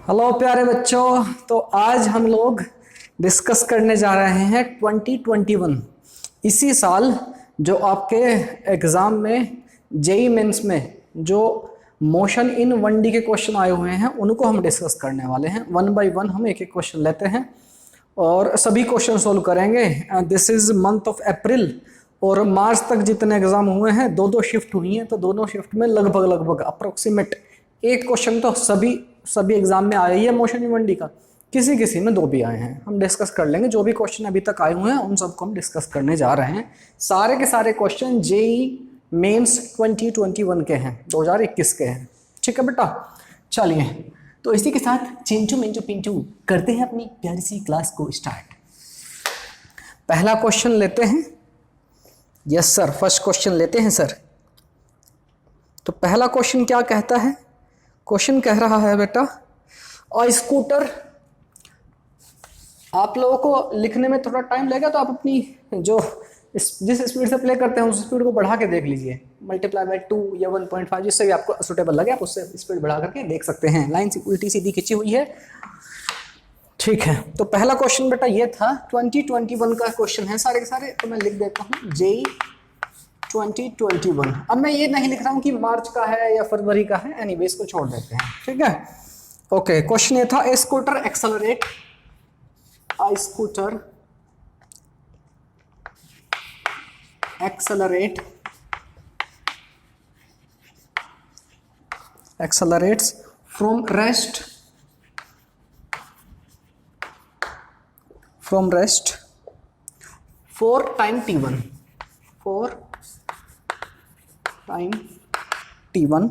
Hello प्यारे बच्चों। तो आज हम लोग डिस्कस करने जा रहे हैं 2021 इसी साल जो आपके एग्ज़ाम में जेई मेंस में जो मोशन इन 1D के क्वेश्चन आए हुए हैं उनको हम डिस्कस करने वाले हैं। वन बाय वन हम एक एक क्वेश्चन लेते हैं और सभी क्वेश्चन सोल्व करेंगे। This is month of April और मार्च तक जितने एग्ज़ाम हुए हैं दो दो शिफ्ट हुई हैं, तो दोनों शिफ्ट में लगभग अप्रोक्सीमेट एक क्वेश्चन तो सभी एग्जाम में आया ही है मोशन इवेंटी का, किसी किसी में दो भी आए हैं। हम डिस्कस कर लेंगे जो भी क्वेश्चन अभी तक आए हुए हैं उन सबको हम डिस्कस करने जा रहे हैं। सारे के सारे क्वेश्चन जेई मेंस 2021 के हैं, 2021 के हैं। ठीक है बेटा, चलिए तो इसी के साथ चिंचू मिंचू पिंचू करते हैं अपनी प्यारी सी क्लास को स्टार्ट। पहला क्वेश्चन लेते हैं। यस सर, फर्स्ट क्वेश्चन लेते हैं सर। तो पहला क्वेश्चन क्या कहता है? क्वेश्चन कह रहा है बेटा, और स्कूटर, आप लोगों को लिखने में थोड़ा टाइम लगेगा तो आप अपनी जो जिस स्पीड से प्ले करते हैं उस स्पीड को बढ़ा के देख लीजिए, मल्टीप्लाई बाय 2 या 1.5, जिससे भी आपको सुटेबल लगे आप उससे स्पीड बढ़ा करके देख सकते हैं। लाइन उल्टी सीधी खिंची हुई है। ठीक है, तो पहला क्वेश्चन बेटा ये था, 2021 का क्वेश्चन है सारे के सारे, तो मैं लिख देता हूँ जेई 2021। अब मैं ये नहीं लिख रहा हूं कि मार्च का है या फरवरी का है, एनीवे इसको छोड़ देते हैं। ठीक है, ओके। क्वेश्चन ये था, a scooter accelerate accelerates from rest 4 time t1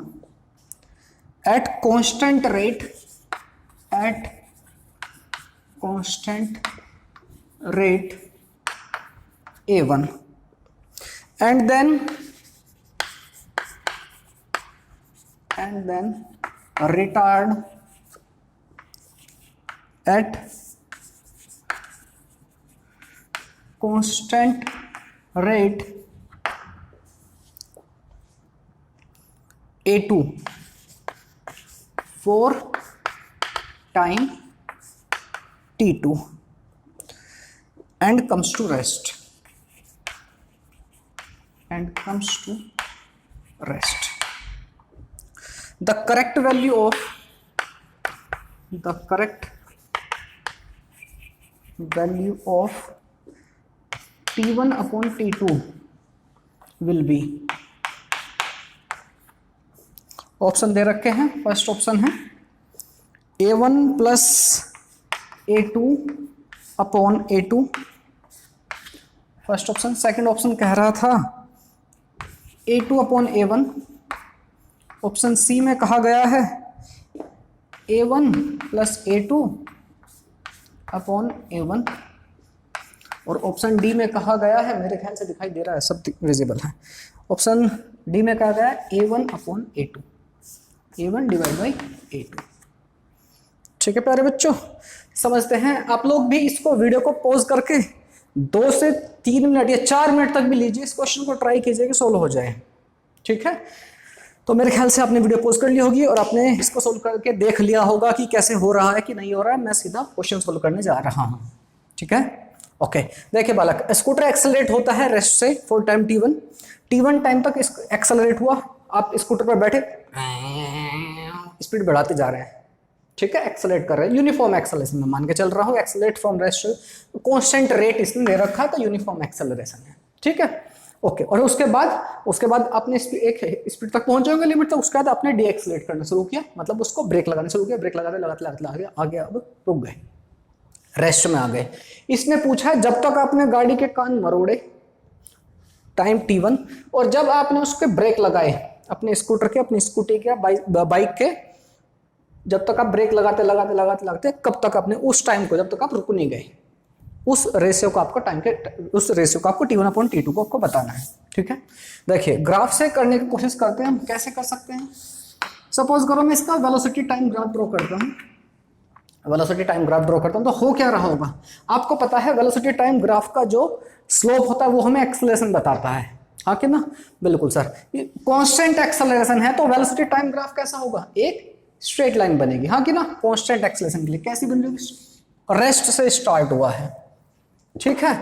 at constant rate a1 and then retard at constant rate a2 4 time t2 and comes to rest the correct value of t1 upon t2 will be, option दे रखे हैं। First option है a1 plus a2 upon a2, first option. Second option कह रहा था a2 upon a1। Option C में कहा गया है a1 plus a2 upon a1, और ऑप्शन डी में कहा गया है, मेरे ख्याल से दिखाई दे रहा है, सब विजिबल है। ऑप्शन डी में कहा गया है a1 upon a2, a1 divide by a2। ठीक है प्यारे बच्चों, समझते हैं। आप लोग भी इसको वीडियो को पॉज करके 2 से 3 मिनट या 4 मिनट तक भी लीजिए, इस क्वेश्चन को ट्राई कीजिए कि सोल्व हो जाए। ठीक है, तो मेरे ख्याल से आपने वीडियो पॉज कर ली होगी और आपने इसको सोल्व करके देख लिया होगा कि कैसे हो रहा है कि नहीं हो रहा है। मैं सीधा क्वेश्चन सोल्व करने जा रहा हूं। ठीक है, ओके। देखिए बालक, स्कूटर एक्सेलरेट होता है रेस्ट से 4 टाइम t1 टाइम तक एक्सेलरेट हुआ। आप स्कूटर पर बैठे स्पीड बढ़ाते जा रहे हैं। ठीक है, एक्सेलरेट कर रहे हैं, यूनिफॉर्म एक्सेलरेशन में मान के चल रहा हूँ। Accelerate from rest, constant rate इसने दे रखा तो यूनिफॉर्म एक्सेलरेशन है। ठीक है, ओके। और उसके बाद आपने एक स्पीड तक पहुंच जाओगे लिमिट तक, उसके बाद आपने डी एक्सेलरेट करना शुरू किया, मतलब उसको ब्रेक लगाना शुरू किया। ब्रेक लगाते आगे अब रुक गए, रेस्ट में आ गए। इसने पूछा है जब तक आपने गाड़ी के कान मरोड़े टाइम t1, और जब आपने उसके ब्रेक लगाए अपने स्कूटर के, अपनी स्कूटी के, बाइक के, जब तक आप ब्रेक लगाते कब तक आपने उस टाइम को, जब तक आप रुक नहीं गए, उस रेशियो को आपको आपको t1 अपॉन t2 को आपको बताना है। ठीक है, देखिए ग्राफ से करने की कोशिश करते हैं हम। कैसे कर सकते हैं? सपोज करो मैं इसका वेलोसिटी टाइम ग्राफ ड्रॉ करता हूँ। तो हो क्या रहा होगा? आपको पता है वेलोसिटी टाइम ग्राफ का जो स्लोप होता है वो हमें एक्सेलरेशन बताता है, हाँ कि ना? बिल्कुल सर, कांस्टेंट एक्सेलरेशन है तो वेलोसिटी टाइम ग्राफ कैसा होगा? एक स्ट्रेट लाइन बनेगी, हाँ कि ना, कांस्टेंट एक्सेलरेशन के लिए कैसी बन जाएगी, रेस्ट से स्टार्ट हुआ है, ठीक है,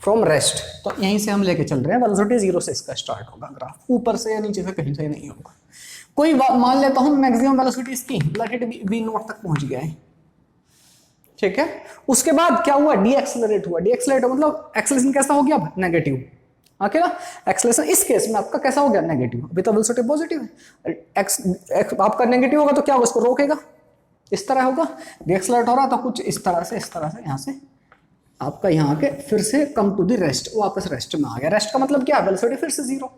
फ्रॉम रेस्ट, तो यहीं से हम लेके चल रहे हैं, वेलोसिटी 0 से इसका स्टार्ट होगा ग्राफ, ऊपर से या नीचे से कहीं से नहीं होगा। कोई मान लेता हूं मैक्सिमम वेलोसिटी इसकी v नॉट तक पहुंच गया है, ठीक है, उसके बाद क्या हुआ, डी एक्सेलरेट हुआ, डी एक्सेलरेट मतलब एक्सेलरेशन कैसा हो गया, नेगेटिव, ना एक्सेलरेशन इस केस में आपका कैसा हो गया, नेगेटिव, अभी तो वेलोसिटी पॉजिटिव है, आपका नेगेटिव होगा तो क्या होगा, इसको रोकेगा, इस तरह होगा, डी एक्सेलरेट हो रहा तो कुछ इस तरह से यहां से आपका यहाँ के फिर से कम टू द रेस्ट, वापस रेस्ट में आ गया, रेस्ट का मतलब क्या, वेलोसिटी फिर से 0,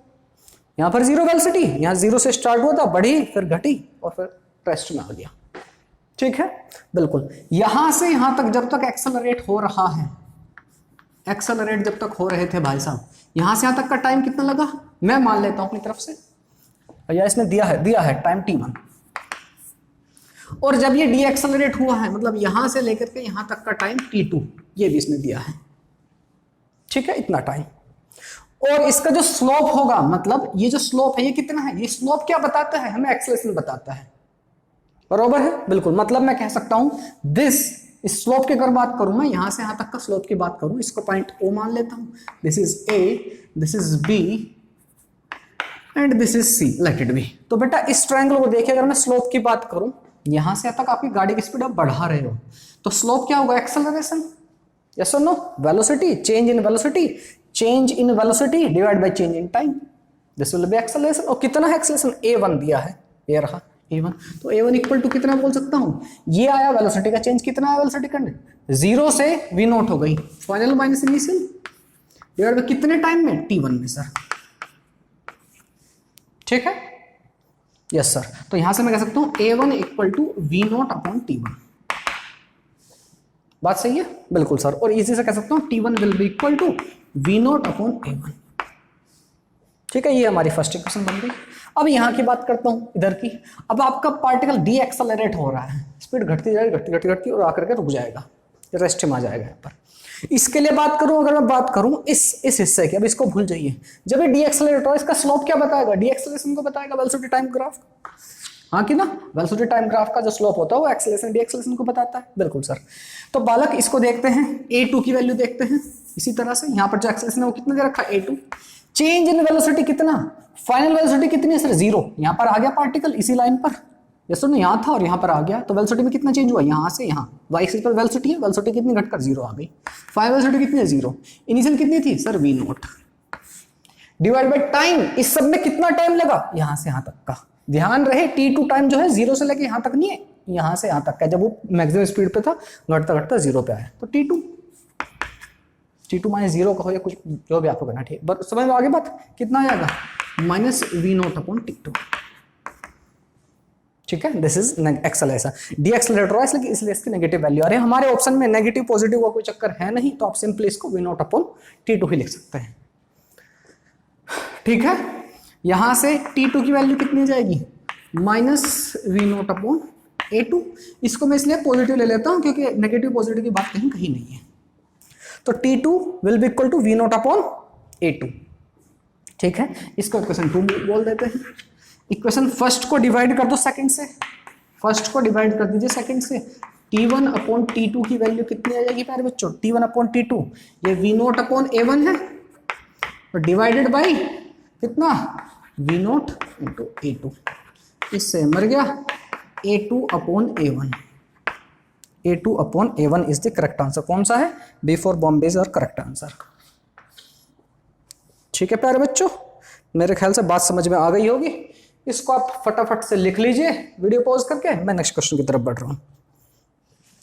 यहाँ पर 0 वेलोसिटी, यहाँ 0 से स्टार्ट हुआ था, बढ़ी फिर घटी और फिर रेस्ट में आ गया, ठीक है, बिल्कुल। यहां से यहां तक जब तक एक्सेलरेट हो रहा है, एक्सेलरेट जब तक हो रहे थे भाई साहब, यहां से यहां तक का टाइम कितना लगा, मैं मान लेता हूं अपनी तरफ से, या इसने दिया है टाइम t1, और जब ये डी एक्सेलरेट हुआ है मतलब यहां से लेकर के यहां तक का टाइम t2, ये भी इसने दिया है, ठीक है, इतना टाइम, और इसका जो स्लोप होगा, मतलब ये जो स्लोप है ये कितना है, ये स्लोप क्या बताता है, हमें एक्सेलरेशन बताता है, बरोबर है, बिल्कुल, मतलब मैं कह सकता हूं इस स्लोप की अगर बात करूं, मैं यहां से यहां तक का स्लोप की बात करूं, इसको पॉइंट O मान लेता हूं, this is A, this is B and this is C, let it be. तो बेटा इस ट्रायंगल को देखिए, अगर मैं स्लोप की बात करूं, यहां से तक आपकी गाड़ी की स्पीड आप बढ़ा रहे हो, तो स्लोप क्या होगा, एक्सेलरेशन, यस और no, velocity, change in velocity divide by change in time, this will be acceleration. और कितना है एक्सेलरेशन, a1 दिया है, ये रहा a1, तो a1 इक्वल टू कितना बोल सकता हूं, ये आया वेलोसिटी का चेंज, कितना आया वेलोसिटी का, 0 से v नॉट हो गई, final minus initial, divide by कितने टाइम में, t1 में सर, ठीक है, यस सर। तो यहां से मैं कह सकता हूं a1 equal to v not upon t1, बात सही है, बिल्कुल सर, और इजी से कह सकता हूं t1 will be equal to v not upon a1, ठीक है, ये हमारी फर्स्ट इक्वेशन बन गई। अब यहां की बात करता हूं इधर की, अब आपका पार्टिकल डी एक्सेलरेट हो रहा है, स्पीड घटती जाएगी, घटती और आकर के रुक जाएगा, रेस्ट में आ जाएगा यहाँ पर। इसके लिए बात करूं, अगर मैं बात करूं इस हिस्से की, अब इसको भूल जाइए, जब ये डी एक्सेलरेट हो, इसका स्लोप क्या बताएगा, डी एक्सेलरेशन को बताएगा, वेलोसिटी टाइम ग्राफ, हाँ कि ना, वेलोसिटी टाइम ग्राफ का जो स्लोप होता है वो एक्सेलरेशन डी एक्सेलरेशन को बताता है, बिल्कुल सर। तो बालक इसको देखते हैं, a2 की वैल्यू देखते हैं, इसी तरह से यहाँ पर जो एक्सेलरेशन है वो कितना दे रखा है, a2, चेंज इन वेलोसिटी कितना, फाइनल वेलोसिटी कितनी है सर, 0, यहाँ पर आ गया पार्टिकल इसी लाइन पर, जैसे ना यहाँ था और यहाँ पर आ गया, तो वेलोसिटी में कितना चेंज हुआ, यहाँ से यहाँ, वाई एक्सिस पर वेलोसिटी है, वेलोसिटी कितनी घटकर 0 आ गई, फाइनल वेलोसिटी कितनी है, 0, इनिशियल कितनी थी sir, v not, divide by time, इस सब में कितना टाइम लगा, यहाँ से यहाँ तक का, ध्यान रहे t2 टाइम जो है 0 से लेके यहाँ तक नहीं है, यहाँ से यहाँ तक का, जब वो मैक्सिमम स्पीड पे था, घटता घटता 0 पे आया, तो t2 माइनस 0 का हो या कुछ जो भी आपको करना, ठीक, समझ में आगे बात, कितना आएगा, minus v not upon t2, ठीक है, this is acceleration, D accelerate हो रहा है इसलिए इसकी नेगेटिव वैल्यू आ रही है, हमारे ऑप्शन में नेगेटिव पॉजिटिव का कोई चक्कर है नहीं, तो आप सिंपली इसको v नॉट अपॉन t2 ही लिख सकते हैं, ठीक है। यहां से t2 की वैल्यू कितनी जाएगी, minus v not upon a2, इसको मैं इसलिए पॉजिटिव ले लेता हूं क्योंकि नेगेटिव पॉजिटिव की बात कहीं नहीं है, तो t2 will be equal to v not upon a2, ठीक है, इसको इक्वेशन 2 बोल देते हैं। इक्वेशन फर्स्ट को डिवाइड कर दो सेकंड से, फर्स्ट को डिवाइड कर दीजिए सेकंड से, t1 अपॉन t2 की वैल्यू कितनी आ जाएगी प्यारे बच्चों, t1 अपॉन t2, ये v नॉट अपॉन a1 है, और डिवाइडेड बाई कितना, v नॉट इंटू a2, इससे मर गया, a2 upon a1, a2 upon a1 is the correct answer, कौन सा है, B for Bombay is our correct answer, ठीक है प्यारे बच्चों, मेरे ख्याल से बात समझ में आ गई होगी, इसको आप फटाफट से लिख लीजिए वीडियो पॉज करके, मैं नेक्स्ट क्वेश्चन की तरफ बढ़ रहा हूँ।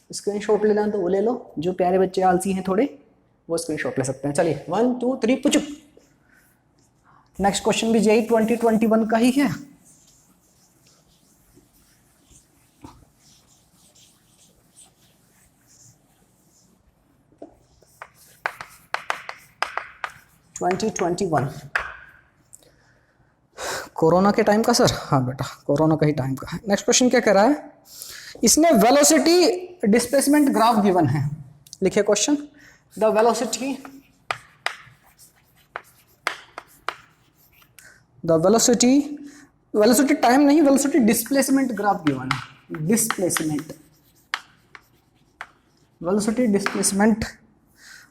स्क्रीनशॉट लेना तो वो ले लो, जो प्यारे बच्चे आलसी हैं थोड़े वो स्क्रीनशॉट ले सकते हैं, चलिए 1 2 3 पुचुप। नेक्स्ट क्वेश्चन भी JEE 2021 का ही है, कोरोना के टाइम का सर, हाँ बेटा कोरोना का ही टाइम का है। नेक्स्ट क्वेश्चन क्या कह रहा है, इसने वेलोसिटी डिस्प्लेसमेंट ग्राफ गिवन है, लिखिए क्वेश्चन, द वेलोसिटी टाइम नहीं, वेलोसिटी डिस्प्लेसमेंट ग्राफ गिवन है, displacement, velocity displacement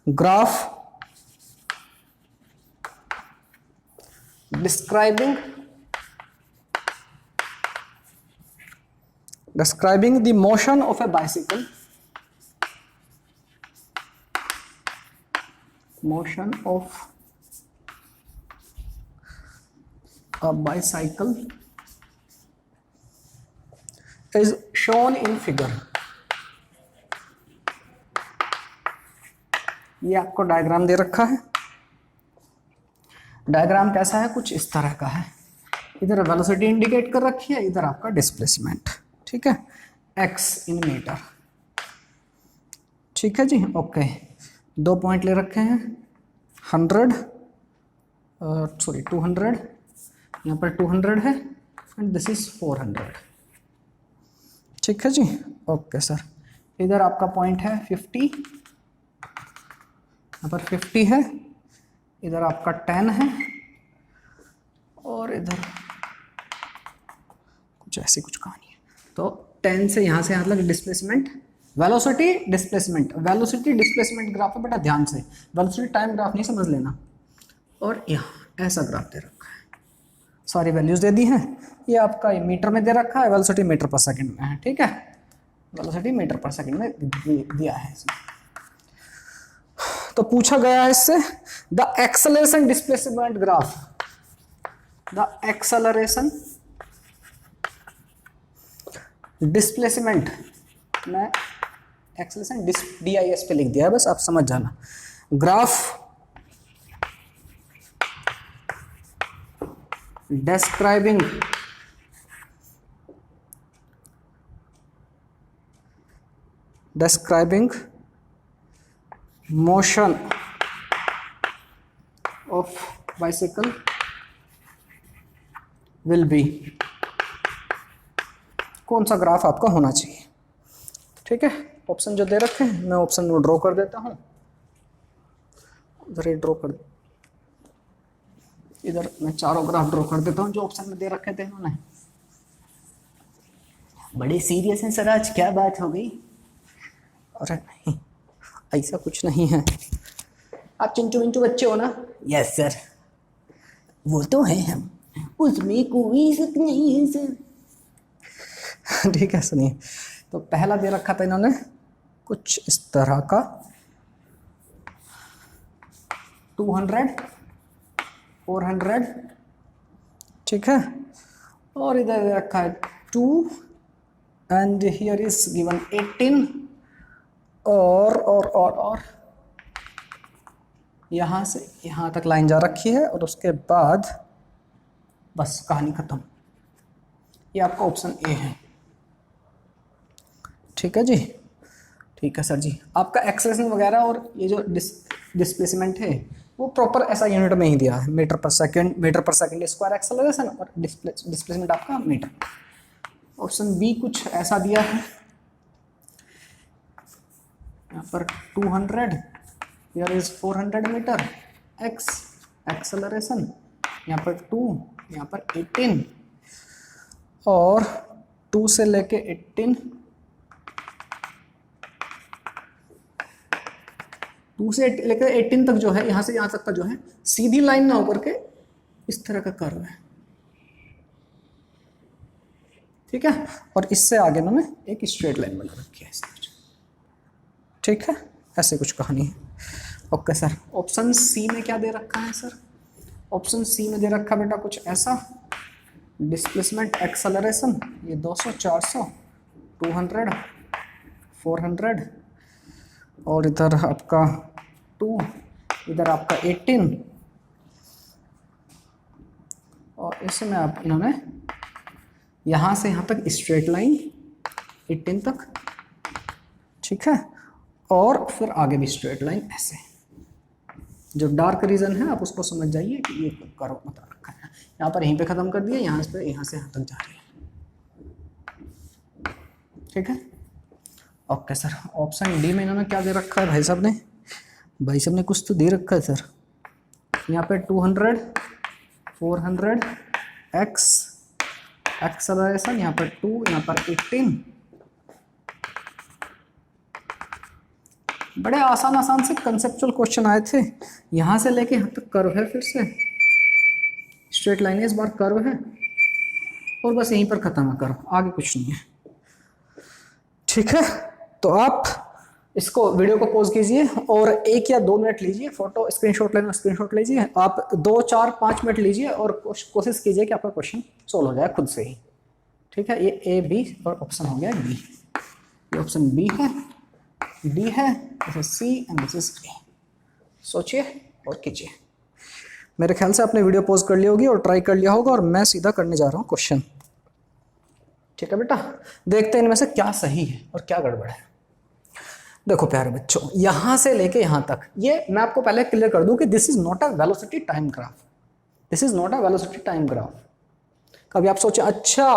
graph describing the motion of a bicycle, motion of a bicycle is shown in figure. ये आपको डायग्राम दे रखा है। Diagram कैसा है, कुछ इस तरह का है। इधर वेलोसिटी इंडिकेट कर रखी है, इधर आपका डिस्प्लेसमेंट, ठीक है, x इन मीटर, ठीक है जी। ओके, 2 पॉइंट ले रखे हैं, 200, यहाँ पर 200 है एंड दिस इज 400, ठीक है जी। ओके सर, इधर आपका पॉइंट है 50, यहाँ पर 50 है, इधर आपका 10 है और इधर कुछ ऐसी कुछ कहानी है। तो 10 से यहाँ तक displacement, velocity displacement, velocity displacement graph है बेटा, ध्यान से, वेलोसिटी टाइम ग्राफ नहीं समझ लेना। और यहाँ ऐसा ग्राफ दे रखा है, सारी वैल्यूज दे दी हैं। ये आपका मीटर में दे रखा है, वेलोसिटी मीटर पर सेकंड में है, ठीक है, वेलोसिटी मीटर पर सेकंड में दिया है इसमें। तो पूछा गया है इससे the acceleration displacement graph, the acceleration displacement, मैं एक्सेलरेशन DIS पे लिख दिया है, बस आप समझ जाना। Graph describing motion of bicycle will be, कौन सा ग्राफ आपका होना चाहिए, ठीक है। ऑप्शन जो दे रखे हैं मैं ऑप्शन में ड्रॉ कर देता हूँ, इधर ड्रॉ कर, इधर मैं चारों ग्राफ ड्रॉ कर देता हूँ जो ऑप्शन में दे रखे थे इन्होंने। बड़े सीरियस हैं सर, आज क्या बात हो गई? अरे नहीं, ऐसा कुछ नहीं है, आप चिंटू मिंटू बच्चे हो ना? यस सर, वो तो है हम, उसमें कोई शक नहीं है सर। ठीक है, सुनिए, तो पहला दे रखा था इन्होंने कुछ इस तरह का 200, 400, ठीक है, और इधर दे रखा है 2 एंड हियर इज गिवन 18 और यहाँ से यहाँ तक लाइन जा रखी है और उसके बाद बस कहानी खत्म। ये आपका ऑप्शन ए है, ठीक है जी, ठीक है सर जी। आपका एक्सेलरेशन वगैरह और ये जो डिस्प्लेसमेंट है वो प्रॉपर ऐसा यूनिट में ही दिया है, मीटर पर सेकंड स्क्वायर एक्सेलरेशन और डिस्प्लेसमेंट आपका मीटर। ऑप्शन बी कुछ ऐसा दिया है, यहाँ पर 200, here is 400 meter, x acceleration, यहाँ पर 2, यहाँ पर 18 और 2 से लेके 18, 2 से लेकर 18 तक जो है, यहाँ से यहाँ तक का जो है सीधी लाइन ना होकर के इस तरह का कर्व है, ठीक है, और इससे आगे उन्होंने एक स्ट्रेट लाइन बना रखी है, ठीक है, ऐसे कुछ कहानी है। ओके सर, ऑप्शन सी में क्या दे रखा है सर? ऑप्शन सी में दे रखा बेटा कुछ ऐसा, डिस्प्लेसमेंट एक्सेलरेशन, ये 200, 400, 200, 400 और इधर आपका 2, इधर आपका 18 और इसमें आप इन्होंने यहाँ से यहाँ तक स्ट्रेट लाइन 18 तक, ठीक है, और फिर आगे भी स्ट्रेट लाइन ऐसे। जो डार्क रीजन है आप उसको समझ जाइए कि ये कर्व बता रखा है, यहाँ पर यहीं पे ख़त्म कर दिया, यहाँ से यहाँ तक जा रही है, ठीक है। ओके सर, ऑप्शन डी में इन्होंने क्या दे रखा है भाई साहब ने कुछ तो दे रखा है सर। यहाँ पे 200, 400 x एक्सेलरेशन, यहाँ पर 2, यहाँ पर 18। बड़े आसान आसान से कंसेप्चुअल क्वेश्चन आए थे, यहाँ से लेके यहाँ तक कर्व है, फिर से स्ट्रेट लाइन है, इस बार कर्व है और बस यहीं पर खत्म है कर्व, आगे कुछ नहीं है। ठीक है, तो आप इसको वीडियो को पॉज कीजिए और 1 या 2 मिनट लीजिए, फोटो स्क्रीनशॉट लेना स्क्रीनशॉट लीजिए, आप 2, 4, 5 मिनट लीजिए और कोशिश कीजिए कि आपका क्वेश्चन सोल्व हो जाए खुद से ही। ठीक है, ये ए बी और ऑप्शन हो गया डी, ये ऑप्शन बी है, डी है, this is C and this is A. सोचिए और कीजिए। मेरे ख्याल से आपने वीडियो पॉज कर ली होगी और ट्राई कर लिया होगा और मैं सीधा करने जा रहा हूँ क्वेश्चन। ठीक है बेटा, देखते हैं इनमें से क्या सही है और क्या गड़बड़ है। देखो प्यारे बच्चों, यहां से लेके यहां तक, ये मैं आपको पहले क्लियर कर दूं कि this is not a velocity time graph, this is not a velocity time graph. कभी आप सोचें अच्छा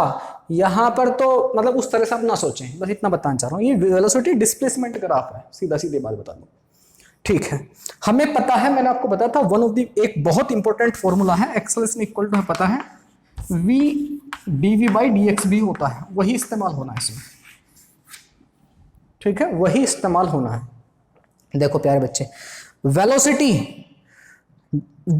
यहां पर तो मतलब उस तरह से आप ना सोचें, बस इतना बताना चाह रहा हूं, ये वेलोसिटी डिस्प्लेसमेंट ग्राफ है, सीधा सीधी बात बता दूं। ठीक है, हमें पता है, मैंने आपको बताया था वन ऑफ द एक बहुत इंपॉर्टेंट फॉर्मूला है, एक्सेलरेशन इक्वल टू, पता है v dv बाई dx भी होता है, वही इस्तेमाल होना है इसमें। ठीक है, वही इस्तेमाल होना है। देखो प्यारे बच्चे, वेलोसिटी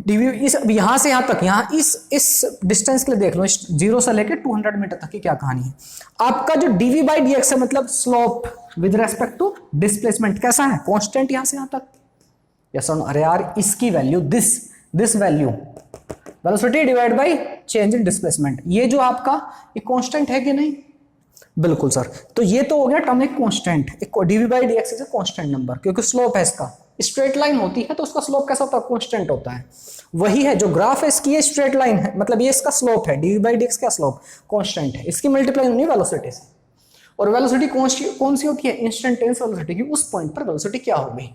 dv इस यहां से यहां तक, यहां इस डिस्टेंस के लिए देख लो, 0 से लेकर 200 मीटर तक की क्या कहानी है। आपका जो dv बाई dx है मतलब slope with respect to displacement कैसा है, कांस्टेंट यहां से यहां तक। यस और नो? अरे यार इसकी value this value velocity divide by change in displacement, ये जो आपका ये कांस्टेंट है कि नहीं? बिल्कुल सर, तो ये तो हो गया टर्म एक कांस्टेंट, एक dv by dx is a constant number, क्योंकि स्लोप है इसका, स्ट्रेट लाइन होती है तो उसका स्लोप कैसा होता है, कांस्टेंट होता है। वही है जो ग्राफ है इसकी, ये स्ट्रेट लाइन है, मतलब ये इसका स्लोप है, dv बाई dx का स्लोप कांस्टेंट है, इसकी मल्टीप्लाई होनी है वेलोसिटी से। और वेलोसिटी कौन सी होती है, इंस्टेंटेनियस वेलोसिटी की, उस पॉइंट पर वेलोसिटी क्या होगी।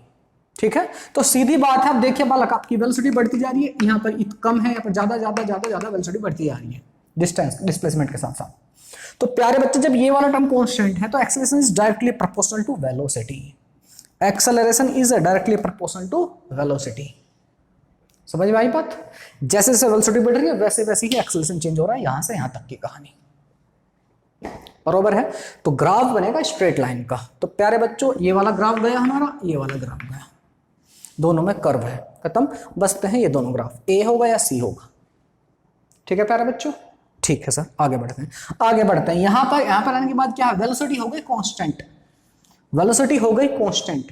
ठीक है, तो सीधी बात है, आप देखिए बालक आपकी वेलोसिटी बढ़ती जा रही है, यहाँ पर कम है, यहाँ पर ज्यादा ज्यादा ज्यादा ज्यादा वेलोसिटी बढ़ती जा रही है डिस्टेंस डिस्प्लेसमेंट के साथ साथ। तो प्यारे बच्चे जब ये वाला टर्म कांस्टेंट है तो acceleration is directly proportional to velocity, acceleration is directly proportional to velocity. समझ में आई बात? जैसे जैसे वेलोसिटी बढ़ रही है वैसे वैसे ही एक्सेलरेशन चेंज हो रहा है, यहां से यहां तक की कहानी। बरोबर है, तो ग्राफ बनेगा स्ट्रेट लाइन का। तो प्यारे बच्चों ये वाला ग्राफ गया हमारा, ये वाला ग्राफ गया, दोनों में कर्व है, खत्म, बचते हैं ये दोनों ग्राफ, ए होगा या सी होगा। ठीक है प्यारे बच्चों, ठीक है सर, आगे बढ़ते हैं। यहां पर आने के बाद क्या है, वेलोसिटी हो गई कांस्टेंट, वेलोसिटी हो गई कांस्टेंट,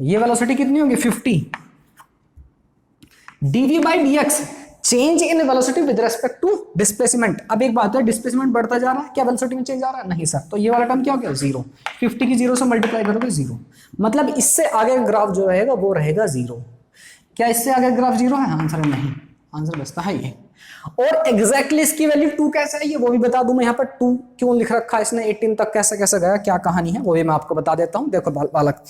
ये वेलोसिटी कितनी होगी 50, dv by dx change in velocity with respect to displacement. अब एक बात है, डिस्प्लेसमेंट बढ़ता जा रहा है, क्या वेलोसिटी में चेंज आ रहा है? नहीं सर, तो ये वाला टर्म क्या हो गया 0, 50 की 0 से मल्टीप्लाई करोगे 0, मतलब इससे आगे ग्राफ जो रहेगा वो रहेगा 0। क्या इससे आगे ग्राफ 0 है? आंसर नहीं, आंसर बचता है ये। और एग्जैक्टली इसकी वैल्यू 2 कैसे है ये वो भी बता दूं मैं, यहाँ पर 2 क्यों लिख रखा है इसने, 18 तक कैसे कैसे गया, क्या कहानी है वो भी मैं आपको बता देता हूं। देखो बालक,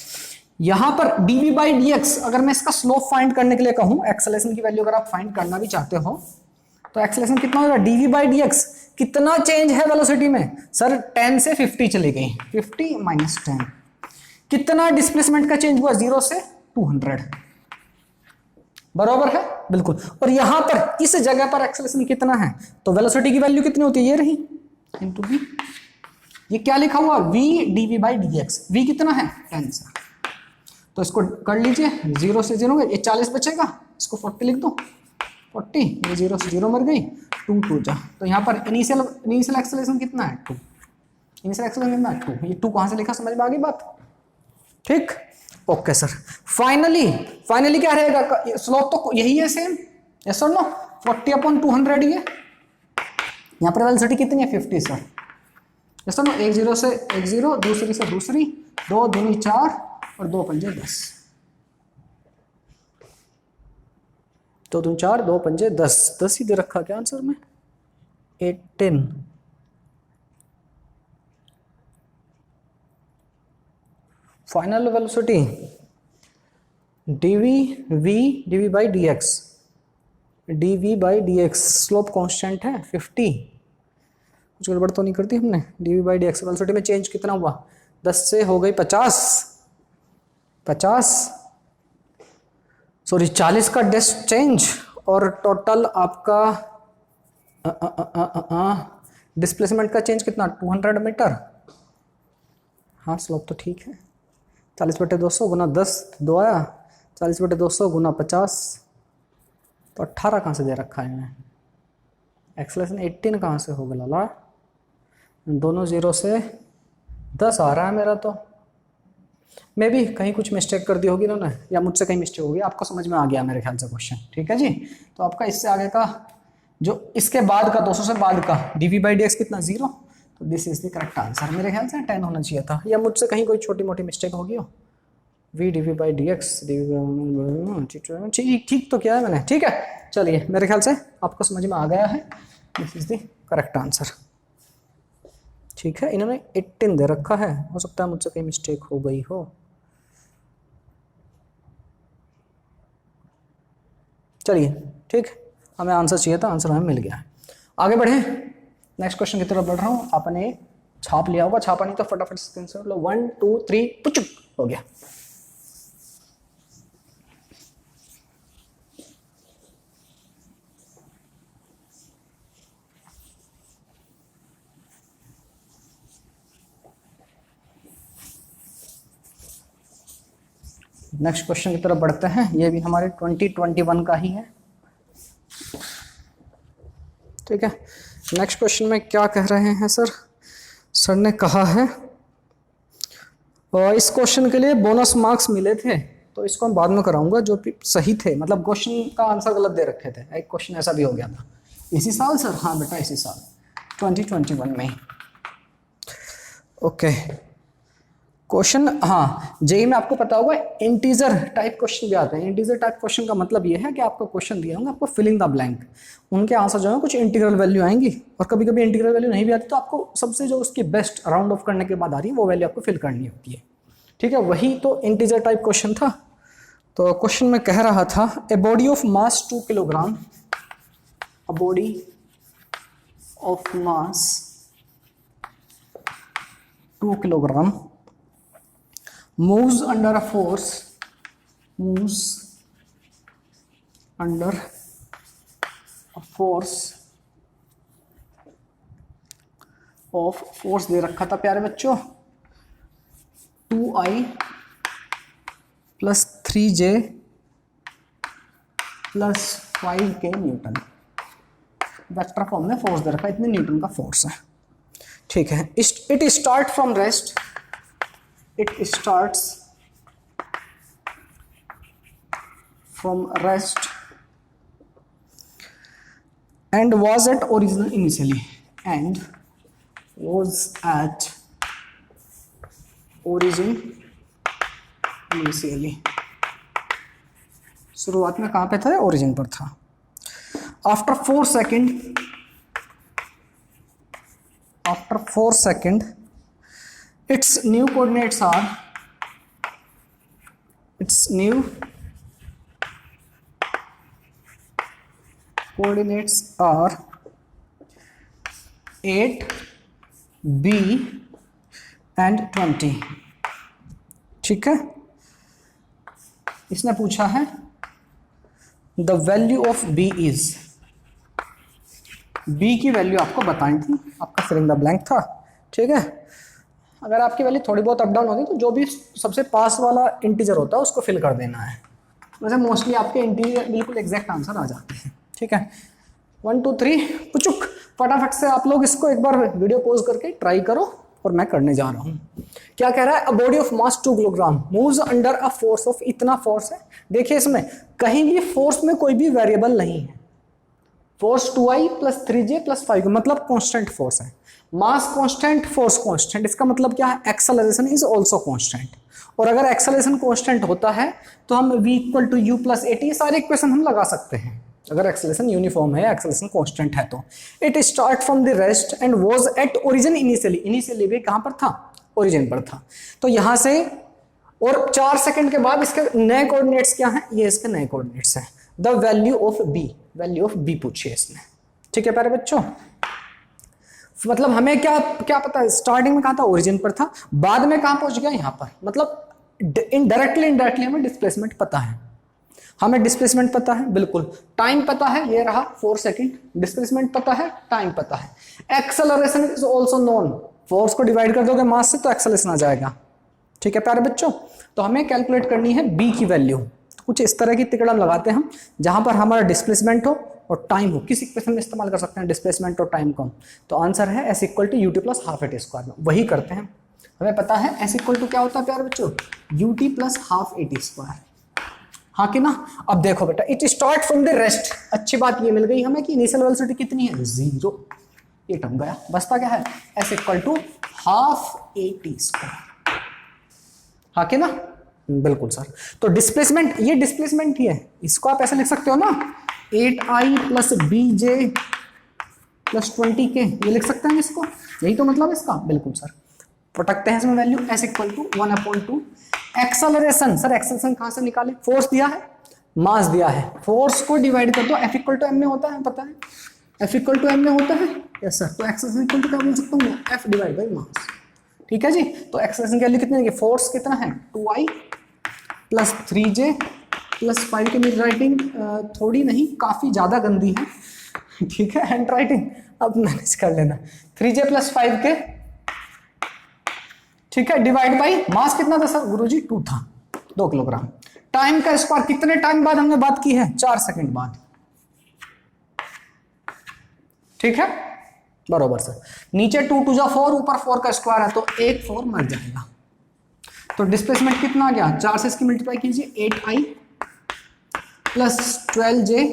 यहां पर dv बाई dx अगर मैं इसका स्लोप फाइंड करने के लिए कहूं, एक्सेलरेशन की वैल्यू अगर आप फाइंड करना भी चाहते हो तो एक्सेलरेशन कितना होगा, dv बाई dx कितना चेंज है वेलोसिटी में सर, 10 से 50 चली गई, 50 माइनस 10, कितना डिस्प्लेसमेंट का चेंज हुआ, 0 से 200, बराबर है बिल्कुल। और यहां पर इस जगह पर एक्सेलरेशन कितना है, तो वेलोसिटी की वैल्यू कितनी होती है, ये रही इनटू v, ये क्या लिखा हुआ v dv by dx, v कितना है 10 से, तो इसको कर लीजिए, 0 से 0 ये 40 बचेगा, इसको 40 लिख दो, 40, ये 0 से 0 मर गई, 2 जा, तो यहाँ पर इनिशियल एक्सेलरेशन कितना है 2, इनिशियल एक्सेलरेशन कितना है 2, ये 2 कहाँ से लिखा, समझ में आ गई बात? ठीक, ओके सर। फाइनली क्या रहेगा, स्लोप तो यही है सेम, यस और नो, 40/200 ही है। यहाँ पर वेलोसिटी कितनी है 50 सर, यस और नो, एक 0 से एक 0, दूसरी से दूसरी, 2 दूनी 4 और 2 पंजे 10, 2 दूनी 4, 2 पंजे 10, 10 ही दे रखा क्या आंसर में, 18। Final velocity dv by dx, slope constant है 50, कुछ गड़बड़ तो नहीं करती हमने, dv बाई dx वेलोसिटी में चेंज कितना हुआ, 10 से हो गई 50, सॉरी 40 का चेंज, और टोटल आपका डिस्प्लेसमेंट का चेंज कितना 200 मीटर। हाँ स्लोप तो ठीक है। 40/200 गुना 10 2 आया, 40/200 गुना 50 तो 18 कहाँ से दे रखा है इन्हें। एक्सेलरेशन 18 कहाँ से होगा लाला, दोनों जीरो से 10 आ रहा है मेरा तो। मे भी कहीं कुछ मिस्टेक कर दी होगी इन्होंने या मुझसे कहीं मिस्टेक होगी। आपको समझ में आ गया मेरे ख्याल से क्वेश्चन, ठीक है जी। तो आपका इससे आगे का जो इसके बाद का 200 से बाद का dv/dx कितना 0, तो this is the correct answer. मेरे ख्याल से 10 होना चाहिए था या मुझसे कहीं कोई छोटी मोटी मिस्टेक होगी हो। v dv/dx ठीक तो किया है मैंने, ठीक है। चलिए मेरे ख्याल से आपको समझ में आ गया है, this is the correct answer, ठीक है। इन्होंने 18 दे रखा है, हो सकता है मुझसे कहीं मिस्टेक हो गई हो। चलिए ठीक, हमें आंसर चाहिए था, आंसर हमें मिल गया है। आगे बढ़े, नेक्स्ट क्वेश्चन की तरफ बढ़ रहा हूँ। आपने छाप लिया होगा, छापा नहीं तो फटाफट स्क्रीनशॉट लो। 1 2 3 पुचुक हो गया। नेक्स्ट क्वेश्चन की तरफ बढ़ते हैं। ये भी हमारे 2021 का ही है, ठीक है। नेक्स्ट क्वेश्चन में क्या कह रहे हैं सर, सर ने कहा है और इस क्वेश्चन के लिए बोनस मार्क्स मिले थे, तो इसको हम बाद में कराऊंगा। जो सही थे, मतलब क्वेश्चन का आंसर गलत दे रखे थे, एक क्वेश्चन ऐसा भी हो गया था इसी साल सर। हाँ बेटा इसी साल 2021 में। ओके क्वेश्चन, हाँ जेई में आपको पता होगा इंटीजर टाइप क्वेश्चन भी आते हैं। इंटीजर टाइप क्वेश्चन का मतलब ये है कि आपको क्वेश्चन दिए होंगे, आपको फिलिंग द ब्लैंक, उनके आंसर जो है कुछ इंटीग्रल वैल्यू आएंगी, और कभी कभी इंटीग्रल वैल्यू नहीं भी आती तो आपको सबसे जो उसकी बेस्ट राउंड ऑफ करने के बाद आ रही है वो वैल्यू आपको फिल करनी होती है, ठीक है। वही तो इंटीजर टाइप क्वेश्चन था। तो क्वेश्चन में कह रहा था a body of mass 2 kilogram, a body of mass 2 kilogram moves under a force, moves under a force of force दे रखा था प्यारे बच्चों 2i + 3j + 5k Newton. Vector form में फोर्स दे रखा है, इतने न्यूटन का फोर्स है, ठीक है। It start from rest, it starts from rest and was at origin initially, and was at origin initially, शुरुआत में कहाँ पे था, ओरिजिन पर था। After 4 second its new coordinates are are 8 b and 20, ठीक है। इसने पूछा है the value of b is, b की वैल्यू आपको बतानी थी, आपका फिलिंग द ब्लैंक था, ठीक है। अगर आपकी वैल्यू थोड़ी बहुत अप डाउन होती तो जो भी सबसे पास वाला इंटीजर होता है उसको फिल कर देना है। वैसे मोस्टली आपके इंटीजर बिल्कुल एग्जैक्ट आंसर आ जाते हैं, ठीक है। 1 2 3 पुचुक, फटाफट से आप लोग इसको एक बार वीडियो पॉज करके ट्राई करो, और मैं करने जा रहा हूँ। क्या कह रहा है, a body of mass 2 kilogram moves under a force of, इतना फोर्स है। देखिए इसमें कहीं भी फोर्स में कोई भी वेरिएबल नहीं है, फोर्स 2i + 3j + 5, मतलब कांस्टेंट फोर्स है। मास कांस्टेंट, फोर्स कांस्टेंट, इसका मतलब क्या है, एक्सेलरेशन इज आल्सो कांस्टेंट। और अगर एक्सेलरेशन कांस्टेंट होता है तो हम v = u + at सारे इक्वेशन हम लगा सकते हैं। अगर एक्सेलरेशन यूनिफॉर्म है, एक्सेलरेशन कांस्टेंट है तो। It start from the rest and was at origin initially भी कहां पर था, ओरिजिन पर था। तो यहां से और 4 सेकंड के बाद इसके नए कोऑर्डिनेट्स क्या हैं, ये इसके नए कोऑर्डिनेट्स हैं। द वैल्यू ऑफ बी पूछिए इसने, ठीक है प्यारे बच्चों। मतलब हमें क्या पता है, स्टार्टिंग में कहां था, ओरिजिन पर था, बाद में कहां पहुंच गया, यहां पर। मतलब इनडायरेक्टली हमें डिस्प्लेसमेंट पता है। हमें डिस्प्लेसमेंट पता है, बिल्कुल टाइम पता है, ये रहा 4 सेकंड, डिस्प्लेसमेंट पता है, टाइम पता है। Acceleration is also known, force को डिवाइड कर दोगे मास से तो एक्सेलरेशन आ जाएगा। ठीक है प्यारे बच्चों, तो हमें कैलकुलेट करनी है बी की वैल्यू। तो कुछ इस तरह की तिकड़म लगाते हैं हम, जहां पर हमारा डिस्प्लेसमेंट हो और टाइम हो। किसी क्वेश्चन में इस्तेमाल कर सकते हैं डिस्प्लेसमेंट और टाइम को। तो आंसर है s equal to U T plus half A T square में, वही करते हैं। हमें पता है एस इक्वल टू क्या होता है प्यारे बच्चों, U T plus half A T square. हाँ कि ना। अब देखो बेटा, it start from the rest. अच्छी बात ये मिल गई हमें कि इनिशियल वेलोसिटी कितनी है, 0। ये टर्म गया, बचता क्या है, s equal to half A T square. हाँ कि ना, बिल्कुल सर। तो डिस्प्लेसमेंट, ये डिस्प्लेसमेंट ही है, इसको आप ऐसे लिख सकते हो ना, 8i plus B J plus 20k, ये लिख सकते हैं इसको, यही तो मतलब इसका, बिल्कुल सर। पटकते हैं इसमें value, s equal to 1/2। Acceleration, sir acceleration कहां से निकाले, फोर्स दिया है, मास दिया है, फोर्स को डिवाइड कर दो, एफ इक्वल टू एम में होता है, पता है एफ इक्वल टू एम में होता है, यस सर। तो एक्सेलरेशन इक्वल टू क्या बोल सकता हूँ, एफ डिवाइड बाई मास। ठीक है जी। तो एक्सेलरेशन की वैल्यू कितनी है, फोर्स कितना है, 2i प्लस 3j प्लस 5 की मेरी राइटिंग थोड़ी नहीं काफी ज्यादा गंदी है, ठीक है, हैंड राइटिंग, अब मैनेज कर लेना, 3j प्लस 5k, ठीक है, डिवाइड बाई मास कितना था सर गुरुजी, 2 था, 2 किलोग्राम। टाइम का स्क्वायर, कितने टाइम बाद हमने बात की है, 4 सेकंड बाद। ठीक है, बरोबर सर। नीचे 2 2 जा 4, ऊपर 4 का स्क्वायर है तो 1 4 मर जाएगा। तो डिस्प्लेसमेंट कितना आ गया, 4 से इसकी मल्टीप्लाई कीजिए, 8i plus 12j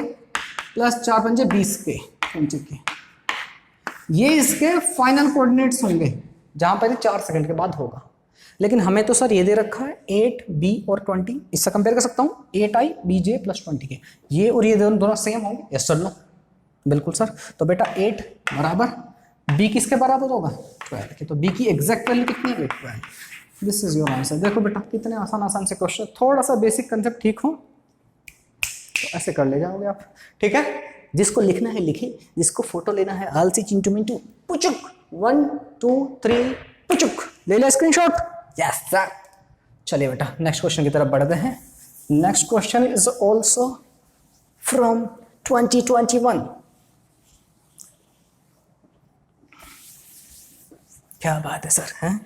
plus 4 5 20k। ये इसके फाइनल कोऑर्डिनेट्स होंगे, जहां पर 4 सेकंड के बाद होगा। लेकिन हमें तो सर ये दे रखा है 8b और 20, इससे कंपेयर कर सकता हूँ 8i bj प्लस 20k, ये और ये दोनों सेम होंगे, यस सर नो, बिल्कुल सर। तो बेटा 8 बराबर b किसके बराबर होगा, 12 के। तो b की एग्जैक्ट वैल्यू कितनी है, 12। This is your answer. देखो बेटा कितने आसान आसान से क्वेश्चन, थोड़ा सा बेसिक कंसेप्ट ठीक हो तो ऐसे कर ले जाओगे आप। ठीक है, जिसको लिखना है लिखे, जिसको फोटो लेना है आलसी चिंटू मिंटू पुचुक 1 2 3 पुचुक ले ले स्क्रीनशॉट, यस सर। चलिए बेटा नेक्स्ट क्वेश्चन की तरफ बढ़ते हैं। Next question is also from 2021। क्या बात है सर, हैं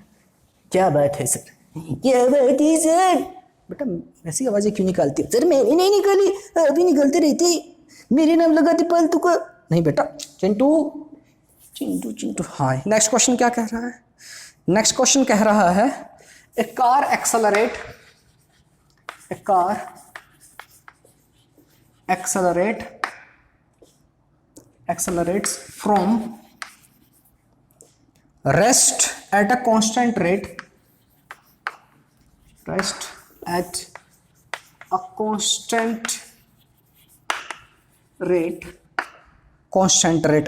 क्या बात है सर, क्या बात है सर। बेटा ऐसी आवाजें क्यों निकालती हो, सर मैंने नहीं निकाली, अभी निकलते रहते, मेरे नाम लगाते फालतू का। नहीं बेटा चिंटू चिंटू चिंटू। हाँ, नेक्स्ट क्वेश्चन क्या कह रहा है, नेक्स्ट क्वेश्चन कह रहा है a car accelerates from rest at a constant rate,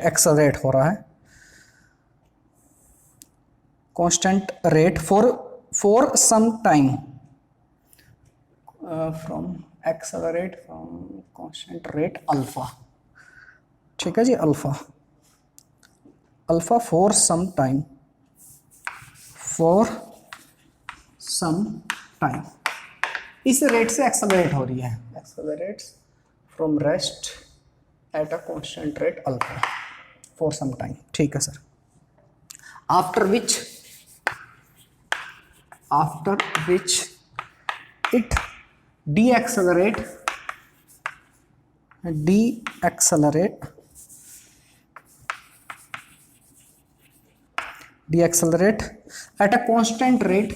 accelerate हो रहा है, constant rate for some time, from accelerate from constant rate alpha. ठीक है जी, अल्फा फॉर सम टाइम, इस रेट से एक्सेलरेट हो रही है, accelerates from rest at a constant rate alpha for some time. ठीक है sir. After which it deaccelerate at a constant rate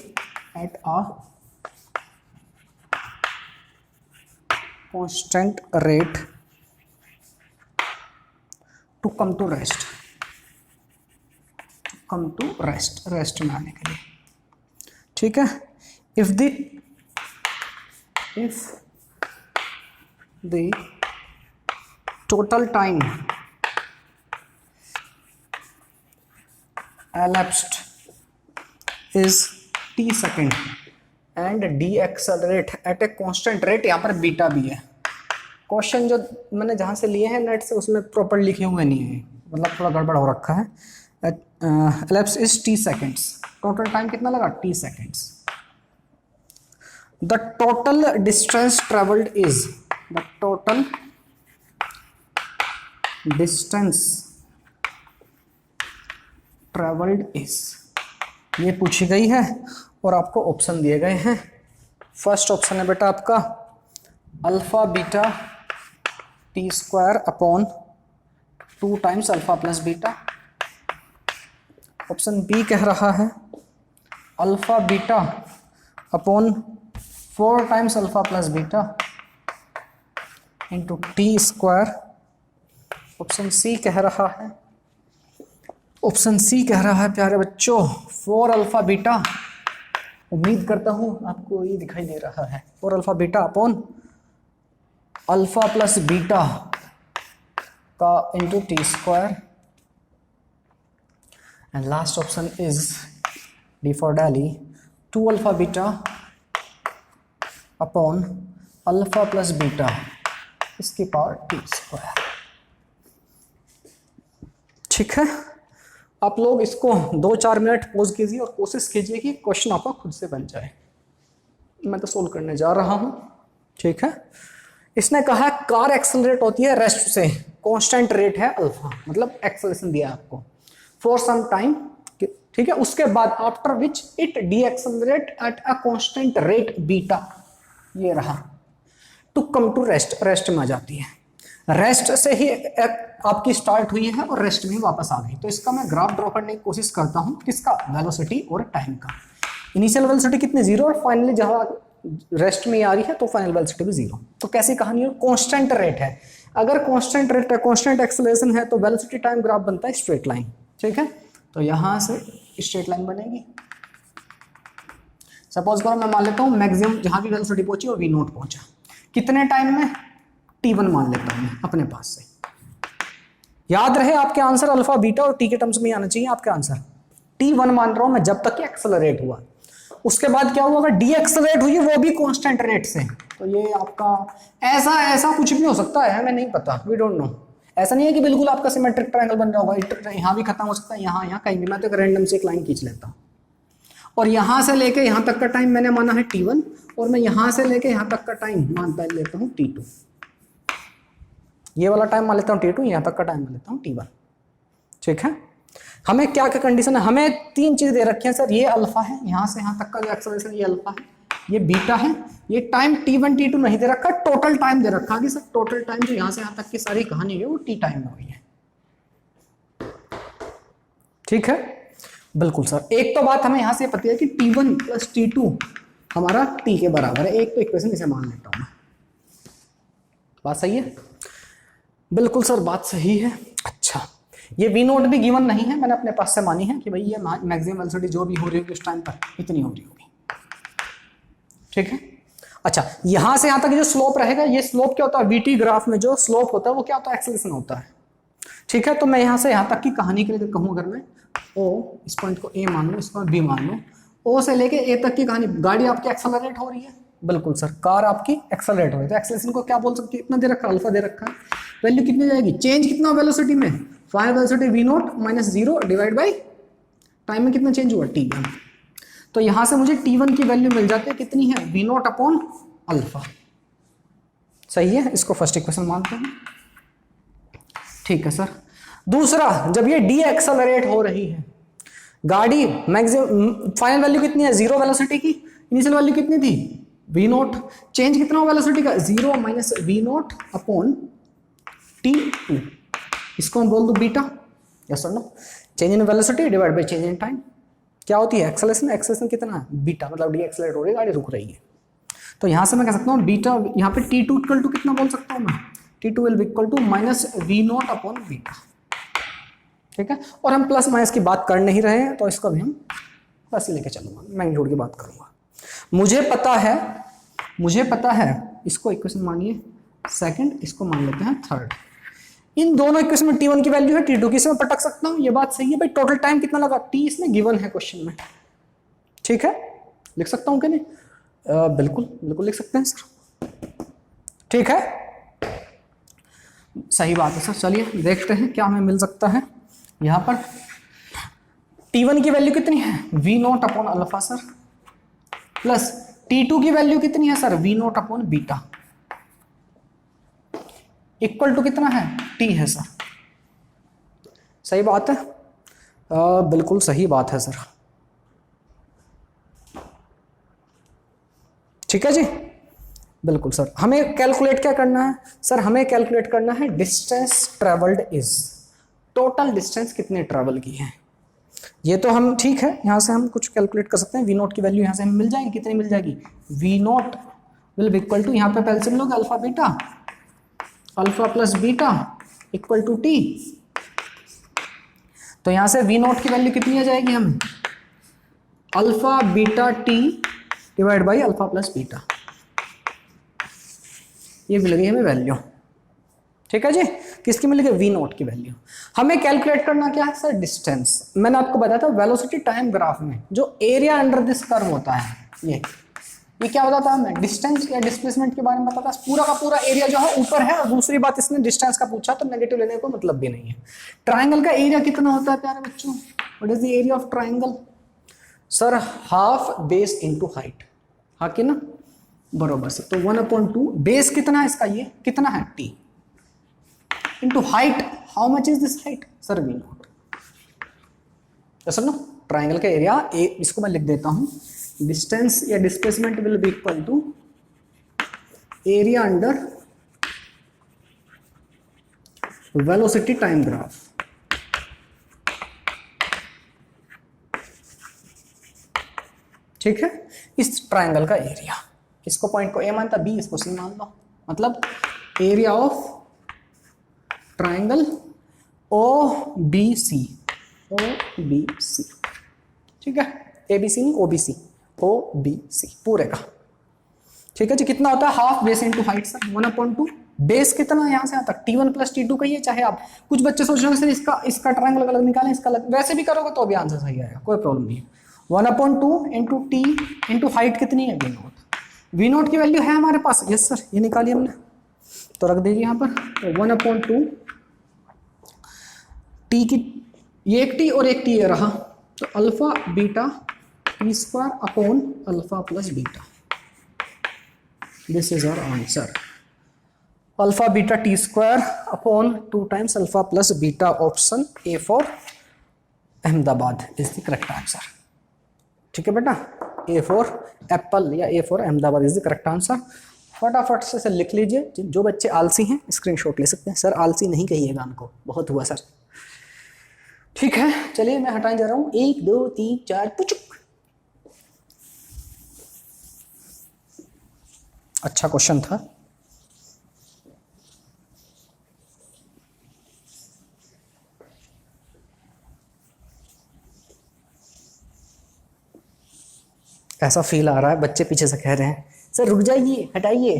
to come to rest में आने के लिए। ठीक है, if the total time elapsed is t second and deaccelerate at a constant rate, यहाँ पर बीटा भी है। क्वेश्चन जो मैंने जहाँ से लिए हैं नेट से उसमें प्रॉपर लिखे हुए नहीं है, मतलब थोड़ा गड़बड़ हो रखा है। elapsed is t seconds, total time कितना लगा, t seconds। The total distance traveled is the total distance travelled is, ये पूछी गई है और आपको ऑप्शन दिए गए हैं। फर्स्ट ऑप्शन है बेटा आपका alpha beta T square upon 2 times alpha plus beta. Option B कह रहा है alpha beta upon 4 times alpha plus beta into t square. Option C कह रहा है, ऑप्शन सी कह रहा है प्यारे बच्चों 4 अल्फा बीटा, उम्मीद करता हूं आपको ये दिखाई दे रहा है, 4 alpha beta upon alpha plus beta का into t square. And last option is D for daily 2 alpha beta upon alpha plus beta इसकी पावर टी स्क्वायर। ठीक है, आप लोग इसको 2-4 मिनट पॉज कीजिए और कोशिश कीजिए कि क्वेश्चन आपका खुद से बन जाए। मैं तो सोल्व करने जा रहा हूं। ठीक है, इसने कहा कार एक्सेलरेट होती है रेस्ट से, कांस्टेंट रेट है अल्फा, मतलब एक्सेलरेशन दिया आपको फॉर सम टाइम। ठीक है, उसके बाद after which it decelerate at a constant rate beta, ये रहा to come to rest, rest में आ जाती है, रेस्ट से ही आपकी स्टार्ट हुई है और रेस्ट में वापस आ गई। तो इसका मैं ग्राफ ड्रॉ करने की कोशिश करता हूं, किसका, वेलोसिटी और टाइम का। इनिशियल वेलोसिटी कितनी 0 और फाइनली जहां रेस्ट में आ रही है तो फाइनल वेलोसिटी भी 0। तो कैसी कहानी है, कांस्टेंट रेट है। अगर कांस्टेंट रेट है, कांस्टेंट एक्सेलरेशन है तो वेलोसिटी टाइम ग्राफ बनता है स्ट्रेट लाइन। ठीक है, तो यहां से स्ट्रेट लाइन बनेगी। सपोज करो मैं मान लेता हूं मैक्सिमम जहां भी वेलोसिटी पहुंची वो v0 पहुंचा, कितने टाइम में, t1 मान लेता हूं मैं अपने पास से। याद रहे आपके आंसर अल्फा बीटा और टी के टर्म्स में आना चाहिए आपके आंसर। t1 मान रहा हूं मैं जब तक कि एक्सेलरेट हुआ, उसके बाद क्या हुआ, अगर डी एक्सेलरेट हुई वो भी कांस्टेंट रेट से, तो ये आपका ऐसा कुछ भी हो सकता है, हमें नहीं पता, वी डोंट नो। ऐसा नहीं है कि बिल्कुल आपका सिमेट्रिक ट्रायंगल बन रहा होगा, यहाँ भी खत्म हो सकता है, यहाँ कहीं भी। मैं तो एक रैंडम से एक लाइन खींच लेता हूँ और यहाँ से लेके यहाँ तक का टाइम मैंने माना है t1 और मैं यहाँ से लेके यहाँ तक का टाइम मानता लेता हूँ t2। ये वाला टाइम मान लेता हूँ t2, यहाँ तक का टाइम मान लेता हूँ t1। ठीक है, हमें क्या क्या कंडीशन है, हमें 3 चीज दे रखी है सर। ये अल्फा है, यहाँ से यहाँ तक का जो एक्सेलरेशन ये अल्फा है, ये बीटा है, ये टाइम t1 t2 नहीं दे रखा, टोटल टाइम दे रखा कि सर टोटल टाइम जो यहाँ से यहाँ तक की सारी कहानी है वो t टाइम में हुई है। ठीक है, बिल्कुल सर। एक तो बात हमें यहाँ से पता है कि t1 प्लस t2 हमारा t के बराबर है, एक तो इक्वेशन इसे मान लेता हूँ मैं। बात सही है, बिल्कुल सर बात सही है। अच्छा, ये v0 भी गिवन नहीं है, मैंने अपने पास से मानी है कि भाई ये मैक्सिमम वेलोसिटी जो भी हो रही होगी उस टाइम पर इतनी हो रही होगी। ठीक है, अच्छा यहां से यहां तक जो स्लोप रहेगा, ये स्लोप क्या होता है, वीटी ग्राफ में जो स्लोप होता है वो क्या होता है, एक्सेलरेशन होता है। ठीक है, तो मैं यहां से यहां तक की कहानी के लिए कहूँ, अगर मैं ओ इस पॉइंट को ए मान लो, इस पॉइंट बी मान लो, ओ से लेके ए तक की कहानी, गाड़ी आपकी एक्सेलरेट हो रही है, बिल्कुल सर कार आपकी एक्सेलरेट हो रही है, तो एक्सेलरेशन को क्या बोल सकते हैं, इतना दे रखा अल्फा दे रखा है, वैल्यू कितनी जाएगी, चेंज कितना वेलोसिटी में, final velocity v0 minus 0 divide by time में कितना चेंज हुआ t1। तो यहां से मुझे t1 की वैल्यू मिल जाती है, कितनी है, v0 अपॉन अल्फा। सही है, इसको फर्स्ट इक्वेशन मानते हैं। ठीक है सर। दूसरा, जब ये डी एक्सेलरेट हो रही है गाड़ी, मैक्सिमम फाइनल वैल्यू कितनी है, 0 वेलोसिटी की, इनिशियल वैल्यू कितनी थी v0, चेंज कितना हो वेलोसिटी का, 0 माइनस v0 अपॉन t2, इसको हम बोल दो बीटा, यस और no, change in velocity divide by change in time क्या होती है, एक्सेलरेशन। एक्सेलरेशन कितना है, बीटा, मतलब डी एक्सेलरेट हो रही है, गाड़ी रुक रही है। तो यहां से मैं कह सकता हूँ बीटा, यहाँ पे t2 इक्वल टू कितना बोल सकता हूँ मैं, t2 will be equal to minus v0 upon beta. ठीक है, और हम प्लस माइनस की बात कर नहीं रहे हैं, तो इसको भी हम प्लस लेके चलूंगा, मैग्नीट्यूड की बात करूंगा। मुझे पता है, इसको इक्वेशन मानिए सेकंड, इसको मान लेते हैं थर्ड। इन दोनों इक्वेशन में t1 की वैल्यू है, t2 की, से मैं पटक सकता हूं, ये बात सही है भाई। टोटल टाइम कितना लगा, t इसमें गिवन है क्वेश्चन में। ठीक है, लिख सकता हूं कि नहीं, बिल्कुल लिख सकते हैं सर। ठीक है, सही बात है सर। चलिए देखते हैं क्या हमें मिल सकता है। यहां पर t1 की वैल्यू कितनी है, v0 upon alpha sir, plus t2 की वैल्यू कितनी है sir, v0 upon beta. Equal to कितना है, टी है सर। सही बात है, बिल्कुल सही बात है सर। ठीक है जी, बिल्कुल सर। हमें कैलकुलेट क्या करना है सर, हमें कैलकुलेट करना है distance travelled is, total distance कितने ट्रेवल की है। ये तो हम ठीक है, यहां से हम कुछ कैलकुलेट कर सकते हैं। वी नोट की वैल्यू यहां से हमें मिल जाएगी, कितनी मिल जाएगी, V naught will be equal to, यहां पे पहले से हम लोग alpha beta, alpha plus beta equal to T. तो यहां से वी नोट की वैल्यू कितनी आ जाएगी हमें, alpha beta T divide by alpha plus beta, ये मिल गई हमें वैल्यू। ठीक है जी, किसकी मिल गई, वी नोट की वैल्यू। हमें कैलकुलेट करना क्या है सर, डिस्टेंस। मैंने आपको बताया था वेलोसिटी टाइम ग्राफ में जो एरिया अंडर दिस कर्व होता है, ये क्या बताता है हमें, डिस्टेंस या डिस्प्लेसमेंट के बारे में बताता है। पूरा का पूरा एरिया जो है ऊपर है, और दूसरी बात इसने डिस्टेंस का पूछा तो नेगेटिव लेने को मतलब भी नहीं है। ट्राइंगल का एरिया कितना होता है प्यारे बच्चों, what is the area of triangle sir, half base into height, हाँ कि ना, बरोबर सर। तो 1/2 बेस कितना है इसका, ये कितना है T, into height, how much is this height sir, V naught. Sir no triangle का एरिया इसको मैं लिख देता हूं, डिस्टेंस या displacement will be equal to area under velocity time graph. ठीक है, इस ट्राइंगल का एरिया, इसको पॉइंट को ए मानता, बी इसको सी मान लो, मतलब area of triangle O B C, O B C. ठीक है, ए बी सी नहीं, ओ बी सी, ओ बी सी पूरे का। ठीक है जी, कितना होता है, half base into height sir, 1/2 base कितना यहां से आता है, T1 प्लस T2 कहिए, चाहे आप कुछ बच्चे सोच रहे हो सर इसका ट्राइंगल अलग निकालें, इसका अलग, वैसे भी करोगे तो भी आंसर सही आएगा, कोई प्रॉब्लम नहीं है। 1/2 इंटू टी इंटू हाइट कितनी है, वी नोट। वी नोट की वैल्यू है हमारे पास, यस सर, ये निकाली हमने, तो रख दीजिए यहाँ पर। तो 1/2 टी की, ये एक टी और एक टी ये रहा, तो alpha beta T square upon alpha plus beta, this is our answer. Alpha beta T square upon 2 times alpha plus beta, option A for Ahmedabad is the correct answer. ठीक है बेटा, ए फॉर एप्पल या A for Ahmedabad is the correct answer. फटाफट से लिख लीजिए, जो बच्चे आलसी हैं स्क्रीनशॉट ले सकते हैं। सर आलसी नहीं कहिएगा उनको, बहुत हुआ सर। ठीक है, चलिए मैं हटाने जा रहा हूं, 1 2 3 4 पुचुक। अच्छा क्वेश्चन था। ऐसा फील आ रहा है बच्चे पीछे से कह रहे हैं सर रुक जाइए, हटाइए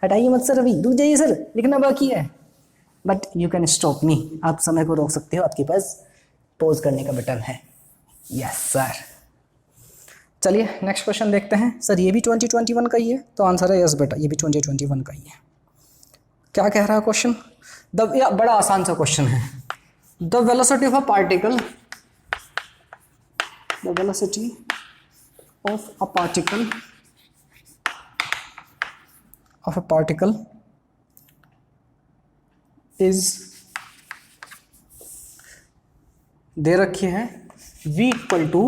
हटाइए मत सर, अभी रुक जाइए सर, लिखना बाकी है। But you can stop me, आप समय को रोक सकते हो, आपके पास पॉज करने का बटन है। Yes sir. चलिए नेक्स्ट क्वेश्चन देखते हैं। सर ये भी 2021 का ही है, तो आंसर है यस बेटा, ये भी 2021 का ही है। क्या कह रहा है क्वेश्चन, या बड़ा आसान सा क्वेश्चन है। The velocity of a particle, the velocity of a particle is दे रखी है v equal to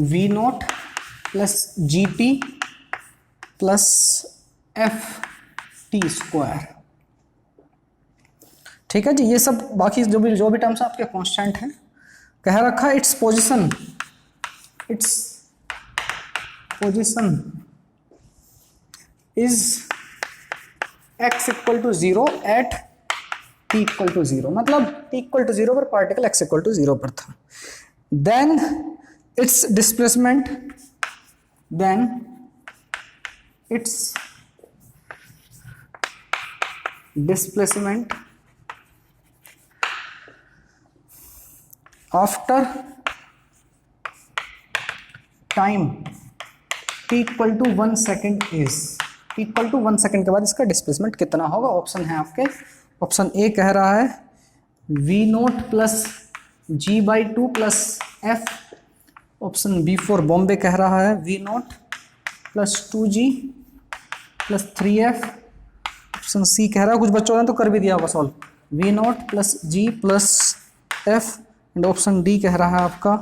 V naught plus ji T plus F T square. ठीक है जी, ये सब बाकी जो भी टर्म्स आपके कांस्टेंट हैं। कह रखा है its position is x equal to 0 at t equal to 0, मतलब t इक्वल टू 0 पर पार्टिकल x इक्वल टू 0 पर था। Then its displacement, after time t equal to 1 second is, t equal to 1 second के बाद इसका displacement कितना होगा। Option है आपके, ऑप्शन ए कह रहा है v naught plus G by 2 plus F, option B for Bombay कह रहा है v naught plus 2g plus 3f, option C कह रहा है, कुछ बच्चों ने तो कर भी दिया होगा solve, V naught plus G plus F, and option D कह रहा है आपका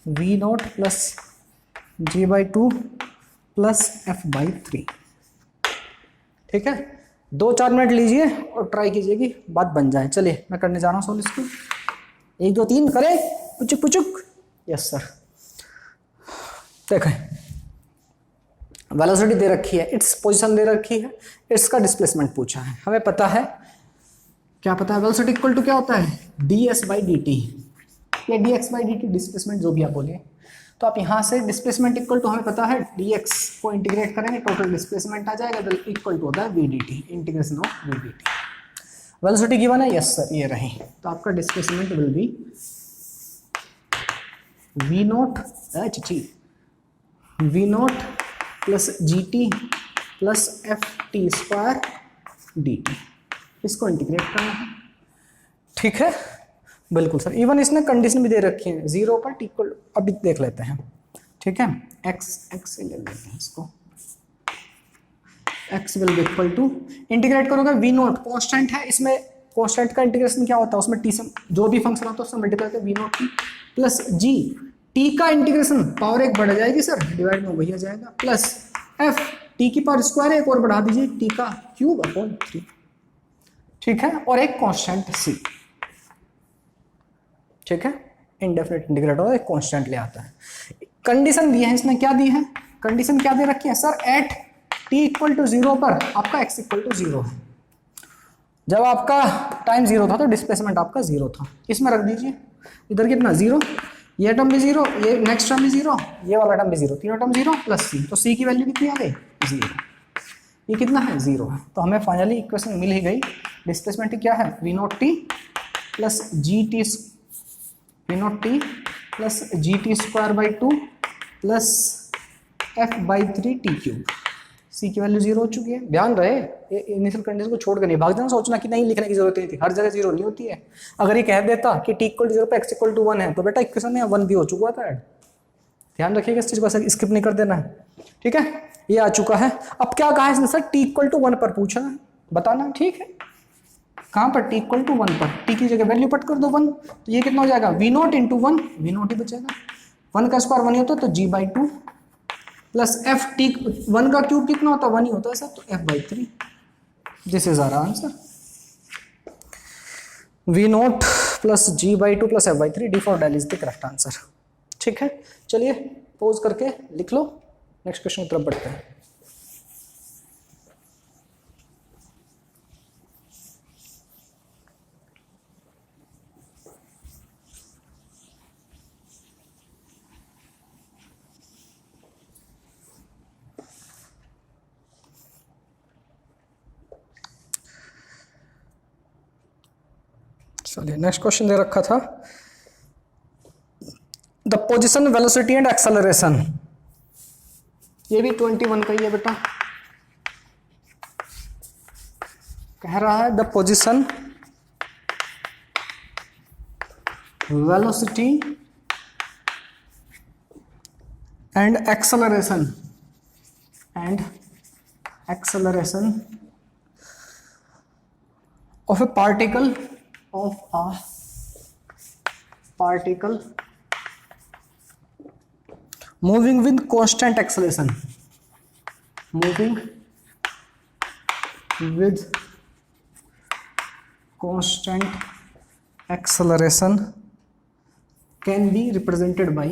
V naught plus G by two plus F by three. ठीक है, 2-4 मिनट लीजिए और ट्राई कीजिए कि बात बन जाए। चलिए मैं करने जा रहा हूँ सॉल्व इसको, 1 2 3 करें, पुचुक पुचुक। यस सर, देखें वेलोसिटी दे रखी है, इट्स पोजीशन दे रखी है, इट्स का डिस्प्लेसमेंट पूछा है। हमें पता है, क्या पता है, वेलोसिटी इक्वल टू क्या होता है, d s by d t या d x by d t, displacement जो भी आप बोलिए। तो आप यहाँ से डिस्प्लेसमेंट इक्वल टू हमें पता है डी एक्स को इंटीग्रेट करेंगे, टोटल डिस्प्लेसमेंट आ जाएगा, तो इक्वल टू होता है V D T, integration of V D T. Velocity given है, यस सर ये रही, तो आपका displacement will be V naught H T, we naught plus ji T plus F T square D T, इसको integrate करना है। ठीक है, बिल्कुल सर, इवन इसने कंडीशन भी दे रखी है 0 पर टी इक्वल, अभी देख लेते हैं। ठीक है, x ले लेते हैं इसको, x will be equal to, integrate करोगे वी नॉट कॉन्स्टेंट है, इसमें कॉन्स्टेंट का इंटीग्रेशन क्या होता है, उसमें टी से जो भी फंक्शन होता है उससे मल्टीप्लाई करके वी नॉट टी प्लस जी, टी का इंटीग्रेशन पावर 1 बढ़ जाएगी सर, डिवाइड में वही आ जाएगा, प्लस एफ टी की पावर स्क्वायर 1 और बढ़ा दीजिए, टी का क्यूब अपॉन 3। ठीक है, और एक कांस्टेंट सी। ठीक है, इंडेफिनिट इंटीग्रेटर और एक कांस्टेंट ले आता है। कंडीशन दी है इसने, क्या दी है, कंडीशन क्या दे रखी है sir, at T equal to 0 पर आपका x इक्वल टू 0 है। जब आपका टाइम 0 था तो डिस्प्लेसमेंट आपका 0 था, इसमें रख दीजिए, इधर कितना 0, ये टर्म भी 0, ये नेक्स्ट टर्म भी 0, ये वाला टर्म भी 0, तीनों टर्म 0 प्लस सी, तो सी की वैल्यू कितनी आ गई 0, ये कितना है 0 है। तो हमें फाइनली इक्वेशन मिल ही गई, डिस्प्लेसमेंट क्या है v naught T plus ji t, we naught T plus ji t square by 2 plus F by 3 t cube, c की वैल्यू 0 हो चुकी है। ध्यान रहे इनिशियल कंडीशन को छोड़ कर नहीं भाग जाना, सोचना कि नहीं लिखने की जरूरत नहीं थी, हर जगह 0 नहीं होती है। अगर ये कह देता कि टी इक्वल टू 0 पे एक्स इक्वल टू 1 है तो बेटा इक्वेशन में 1 भी हो चुका था। ध्यान रखिएगा इस चीज को, स्किप नहीं कर देना है। ठीक है, ये आ चुका है। अब क्या कहा है इसने सर, टी इक्वल टू 1 पर पूछा है, बताना। ठीक है, कहां पर, टी इक्वल टू 1 पर, टी की जगह वैल्यू पट कर दो 1, तो ये कितना हो जाएगा V naught into 1, V naught ही बचेगा, 1 का स्क्वायर 1 ही होता है तो G by 2 plus F T, 1 का क्यूब कितना होता है 1 ही होता है सर, तो F by 3, this is our answer, V naught plus G by 2 plus F by 3, D for Dell is the correct answer. ठीक है, चलिए पोज करके लिख लो, नेक्स्ट क्वेश्चन की तरफ बढ़ते हैं। चलिए नेक्स्ट क्वेश्चन दे रखा था, the position velocity and acceleration, ये भी 21 का ही है बेटा। कह रहा है the position velocity and acceleration of A particle moving with constant acceleration, moving with constant acceleration can be represented by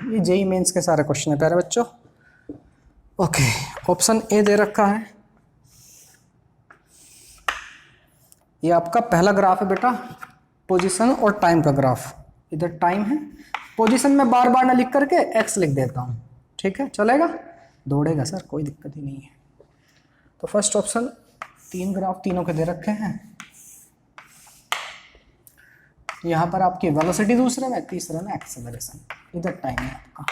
ये जेई मेंस के सारे क्वेश्चन है प्यारे बच्चों। ओके, ऑप्शन ए दे रखा है, ये आपका पहला ग्राफ है बेटा, पोजीशन और टाइम का ग्राफ। इधर टाइम है, पोजीशन में बार बार ना लिख करके एक्स लिख देता हूँ। ठीक है, चलेगा, दौड़ेगा सर, कोई दिक्कत ही नहीं है। तो फर्स्ट ऑप्शन, 3 ग्राफ तीनों के दे रखे हैं, यहाँ पर आपकी वेलोसिटी दूसरे में, तीसरे में एक्सेलरेशन, इधर टाइम है आपका।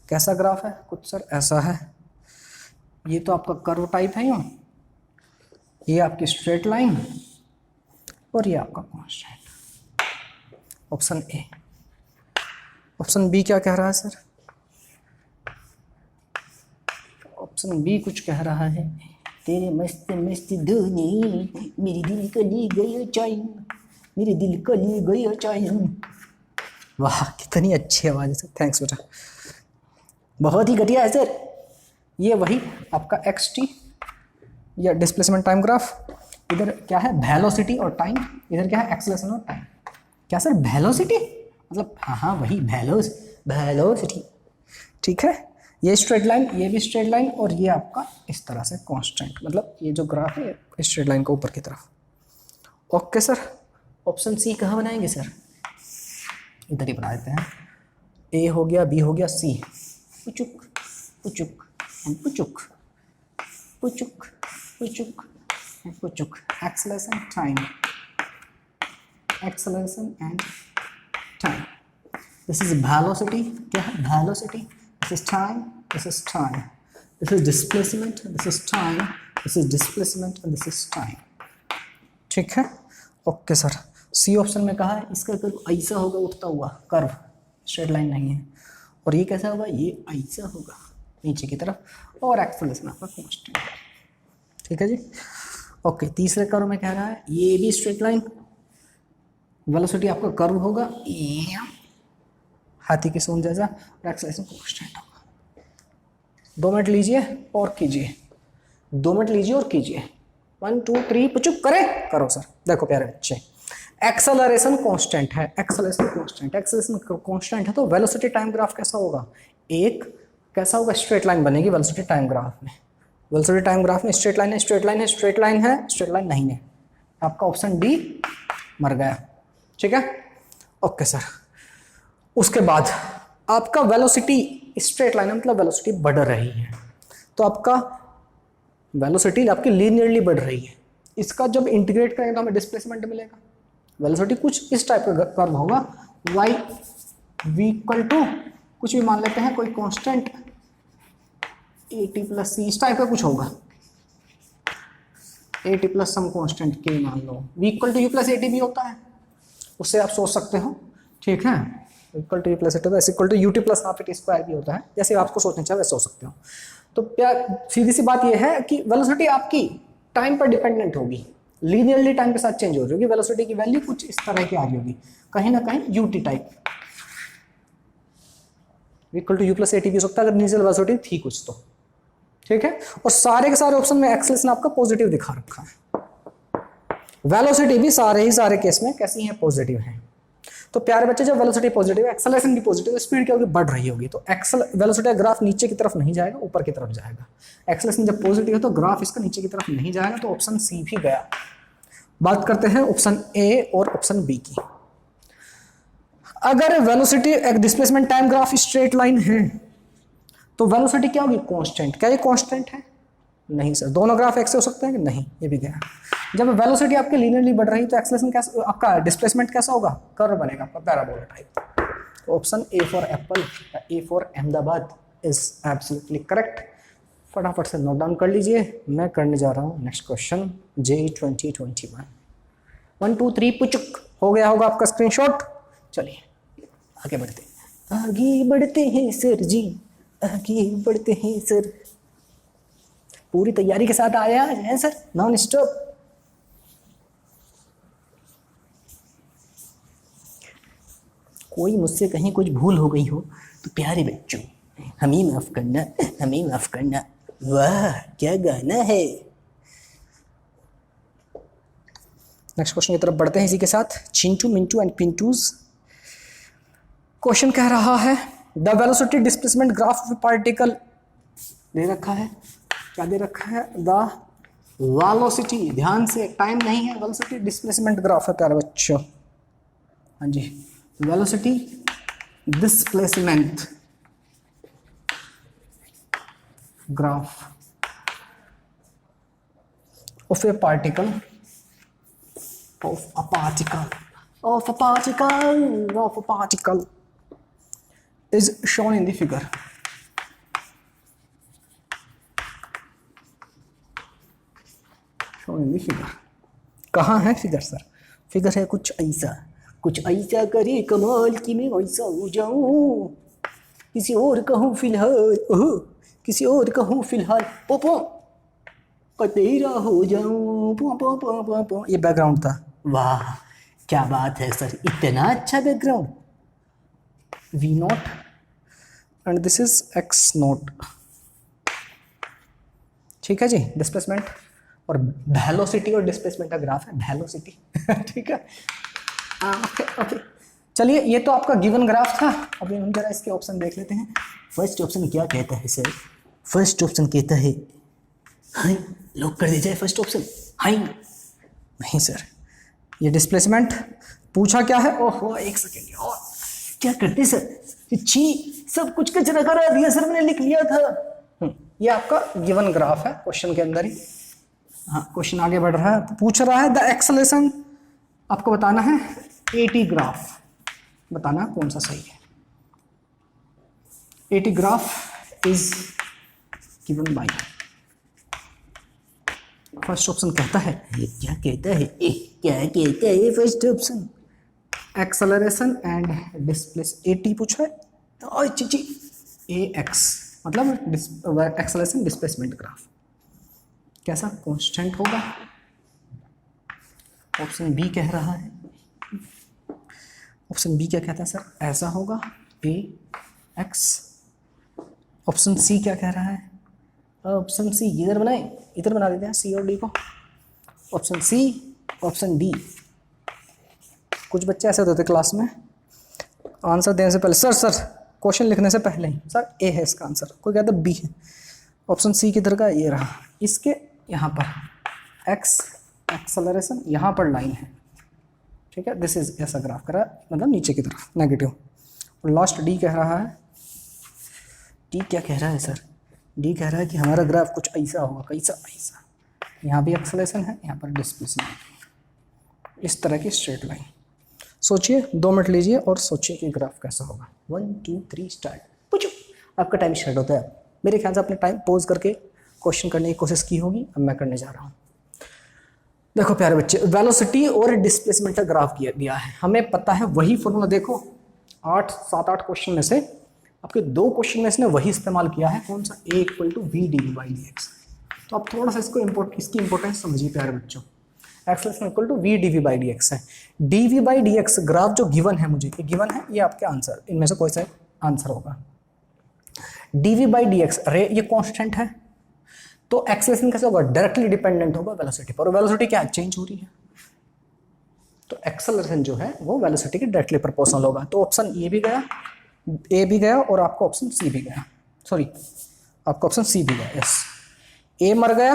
कैसा ग्राफ है, कुछ सर ऐसा है, ये तो आपका कर्व टाइप है यूँ, ये आपकी स्ट्रेट लाइन और ये आपका constant, option A. Option B क्या कह रहा है सर? ऑप्शन बी कुछ कह रहा है, तेरे मस्त मस्त धुनी मेरी दिल को ले गई चैन, मेरे दिल को ले गई चैन। वाह कितनी अच्छी आवाज़ है सर, थैंक्स बेटा, बहुत ही घटिया है सर। ये वही आपका एक्स टी या डिस्प्लेसमेंट टाइम ग्राफ, इधर क्या है वेलोसिटी और टाइम, इधर क्या है एक्सेलरेशन और टाइम। क्या सर वेलोसिटी मतलब? हाँ वही वेलोसिटी, ठीक है। ये स्ट्रेट लाइन, ये भी स्ट्रेट लाइन, और ये आपका इस तरह से कांस्टेंट, मतलब ये जो ग्राफ है स्ट्रेट लाइन को ऊपर की तरफ। ओके सर, ऑप्शन सी कहाँ बनाएंगे सर? इधर ही बना देते हैं। ए हो गया, बी हो गया, सी। पुचुक पुचुक पुचुक पुचुक पुचुक पुचुक, acceleration time, acceleration and time. This is velocity, क्या है velocity, this is time, this is time, this is displacement, this is time, this is displacement and this is time. ठीक है, ओके सर। सी ऑप्शन में कहा है इसका curve ऐसा होगा, उठता हुआ कर्व, स्ट्रेट लाइन नहीं है। और ये कैसा होगा? ये ऐसा होगा नीचे की तरफ, और एक्सेलरेशन आपका कांस्टेंट है। ठीक है जी, ओके। तीसरे कर्व में कह रहा है ये भी स्ट्रेट लाइन, वेलोसिटी आपका कर्व होगा हाथी की सूंड जैसा, और एक्सेलरेशन कांस्टेंट होगा। 2 मिनट लीजिए और कीजिए, 2 मिनट लीजिए और कीजिए। 1 2 3 पुचुक करें, करो सर। देखो प्यारे बच्चे, एक्सेलरेशन कांस्टेंट है, एक्सेलरेशन कांस्टेंट, एक्सेलरेशन कांस्टेंट है, तो वेलोसिटी टाइम ग्राफ कैसा होगा? एक कैसा होगा? स्ट्रेट लाइन बनेगी वेलोसिटी टाइम ग्राफ में। वेलोसिटी टाइम ग्राफ में स्ट्रेट लाइन है, स्ट्रेट लाइन है, स्ट्रेट लाइन है, स्ट्रेट लाइन नहीं है। आपका ऑप्शन डी मर गया। ठीक है, ओके सर। उसके बाद आपका वेलोसिटी स्ट्रेट लाइन है, मतलब वेलोसिटी बढ़ रही है, तो आपका वेलोसिटी आपकी लीनियरली बढ़ रही है। इसका जब इंटीग्रेट करेंगे तो हमें डिस्प्लेसमेंट मिलेगा। वेलोसिटी कुछ इस टाइप का कर्व होगा, y v इक्वल टू कुछ भी मान लेते हैं, कोई constant A T plus C, इस टाइप का कुछ होगा, A T plus some constant के मान लो, v equal to U plus A T भी होता है, उससे आप सोच सकते हो। ठीक है, equal to U plus A T equal to U T plus half A T square भी होता है, जैसे आपको सोचना चाहिए वैसे सोच सकते हो। तो क्या सीधी सी बात यह है कि वेलोसिटी आपकी टाइम पर डिपेंडेंट होगी, लीनियरली टाइम के साथ चेंज हो रही होगी। वेलोसिटी की वैल्यू कुछ इस तरह की आ रही होगी, कहीं ना कहीं UT type, equal to U plus A T भी हो सकता है अगर इनिशियल वेलोसिटी थी कुछ तो। ठीक है, और सारे के सारे ऑप्शन में एक्सेलरेशन आपका पॉजिटिव दिखा रखा है, वेलोसिटी भी सारे ही सारे केस में कैसी है? पॉजिटिव है। तो प्यारे बच्चे, जब वेलोसिटी पॉजिटिव है, एक्सेलरेशन भी पॉजिटिव है, स्पीड क्या होगी? बढ़ रही होगी, तो वेलोसिटी का ग्राफ नीचे की तरफ नहीं जाएगा, ऊपर की तरफ जाएगा। एक्सेलरेशन जब पॉजिटिव है तो ग्राफ इसका नीचे की तरफ नहीं जाएगा, तो ऑप्शन सी भी गया। बात करते हैं ऑप्शन ए और ऑप्शन बी की। अगर वेलोसिटी एक displacement time graph straight line है तो वेलोसिटी क्या होगी? कांस्टेंट। क्या ये कांस्टेंट है? नहीं सर। दोनों ग्राफ एक से हो सकते हैं कि नहीं? ये भी गया। जब वेलोसिटी आपकी लीनियरली बढ़ रही है तो एक्सेलरेशन कैसा, आपका डिस्प्लेसमेंट कैसा होगा? कर्व बनेगा आपका, parabola type. Option A for Apple, A for Ahmedabad is absolutely correct. फटाफट से नोट डाउन कर लीजिए, मैं करने जा रहा हूँ नेक्स्ट क्वेश्चन, JEE 2021। 1 2 3 पुचुक हो गया होगा आपका स्क्रीनशॉट। चलिए आगे बढ़ते हैं सर जी, आगे बढ़ते हैं सर। पूरी तैयारी के साथ आया है सर, नॉन स्टॉप। कोई मुझसे कहीं कुछ भूल हो गई हो तो प्यारे बच्चों हमें माफ करना, हमें माफ करना। वाह क्या गाना है। नेक्स्ट क्वेश्चन की तरफ बढ़ते हैं इसी के साथ। चिंटू मिंटू एंड पिंटूज। क्वेश्चन कह रहा है the velocity displacement graph of particle, दे रखा है, क्या दे रखा है? द वेलोसिटी, ध्यान से, टाइम नहीं है, वेलोसिटी डिस्प्लेसमेंट ग्राफ है प्यारे बच्चों। हाँ जी, velocity displacement graph of a particle, of a particle is shown in the figure. Shown in the figure. कहाँ है फिगर सर? फिगर है कुछ ऐसा, कुछ ऐसा करे कमाल कि मैं वैसा हो जाऊं, किसी और कहूँ फिलहाल, ओह किसी और कहूँ फिलहाल, पोपो तेरा हो जाऊं, पो पो पो पो पो। ये बैकग्राउंड था। वाह क्या बात है सर, इतना अच्छा background. V naught and this is X naught. ठीक है जी, डिस्प्लेसमेंट और वेलोसिटी और डिस्प्लेसमेंट का ग्राफ है, वेलोसिटी। ठीक है, ओके ओके। चलिए, ये तो आपका गिवन ग्राफ था। अभी हम जरा इसके ऑप्शन देख लेते हैं। फर्स्ट ऑप्शन क्या कहता है सर? फर्स्ट ऑप्शन कहता है हाई, लॉक कर दिया जाए फर्स्ट ऑप्शन, हाई। नहीं सर, ये डिस्प्लेसमेंट पूछा क्या है? ओहो एक सेकेंड, और क्या करते सर? छी, सब कुछ कचरा करा दिया सर, मैंने लिख लिया था। ये आपका गिवन ग्राफ है क्वेश्चन के अंदर ही। हाँ, क्वेश्चन आगे बढ़ रहा है, पूछ रहा है द एक्सेलेरेशन, आपको बताना है एटी ग्राफ, बताना कौन सा सही है। Eighty graph is given by, first option कहता है, ये क्या कहता है? क्या कहता है first option? Acceleration and displace, eighty पूछा है तो चिची ए एक्स, मतलब एक्सेलरेशन डिस्प्लेसमेंट ग्राफ कैसा कांस्टेंट होगा। ऑप्शन बी कह रहा है, ऑप्शन बी क्या कहता है सर? ऐसा होगा ए एक्स। ऑप्शन सी क्या कह रहा है? ऑप्शन सी इधर बनाए, इधर बना देते हैं सी और डी को। Option C, option D. कुछ बच्चे ऐसे होते थे क्लास में, आंसर देने से पहले सर क्वेश्चन लिखने से पहले ही सर ए है इसका आंसर, कोई कहता बी है। ऑप्शन सी किधर का? ये रहा, इसके यहाँ पर एक्स एक्सेलरेशन, यहाँ पर लाइन है, ठीक है, दिस इज ऐसा ग्राफ करा, मतलब नीचे की तरफ नेगेटिव। और लास्ट डी कह रहा है, डी क्या कह रहा है सर? डी कह रहा है कि हमारा ग्राफ कुछ ऐसा होगा, कैसा ऐसा, यहाँ भी एक्सेलरेशन है, यहाँ पर डिस्प्लेसमेंट, इस तरह की स्ट्रेट लाइन। सोचिए, 2 मिनट लीजिए और सोचिए कि ग्राफ कैसा होगा। 1 2 3 स्टार्ट। पूछो, आपका टाइम स्टार्ट होता है। मेरे ख्याल से अपने टाइम पॉज करके क्वेश्चन करने की कोशिश की होगी, अब मैं करने जा रहा हूँ। देखो प्यारे बच्चे, वेलोसिटी और डिस्प्लेसमेंट का ग्राफ दिया है, हमें पता है वही फॉर्मूला। देखो 7-8 क्वेश्चन में से आपके 2 क्वेश्चन में इसने वही इस्तेमाल किया है, कौन सा? A equal to v d we by D x. तो आप थोड़ा सा इसकी इंपॉर्टेंस समझिए प्यारे बच्चों। Acceleration equal to v d we by D x है। D we by D x graph जो गिवन है, मुझे ये गिवन है, ये आपके आंसर, इनमें से कोई सा आंसर होगा। D we by D X ये कॉन्स्टेंट है, तो एक्सेलरेशन कैसे होगा? डायरेक्टली डिपेंडेंट होगा वेलोसिटी पर, और वेलोसिटी क्या चेंज हो रही है, तो एक्सेलरेशन जो है वो वेलोसिटी के डायरेक्टली प्रोपोर्शनल होगा। तो ऑप्शन ए भी गया, ए भी गया, और आपका ऑप्शन सी भी गया, सॉरी आपका ऑप्शन सी भी गया। यस, ए मर गया,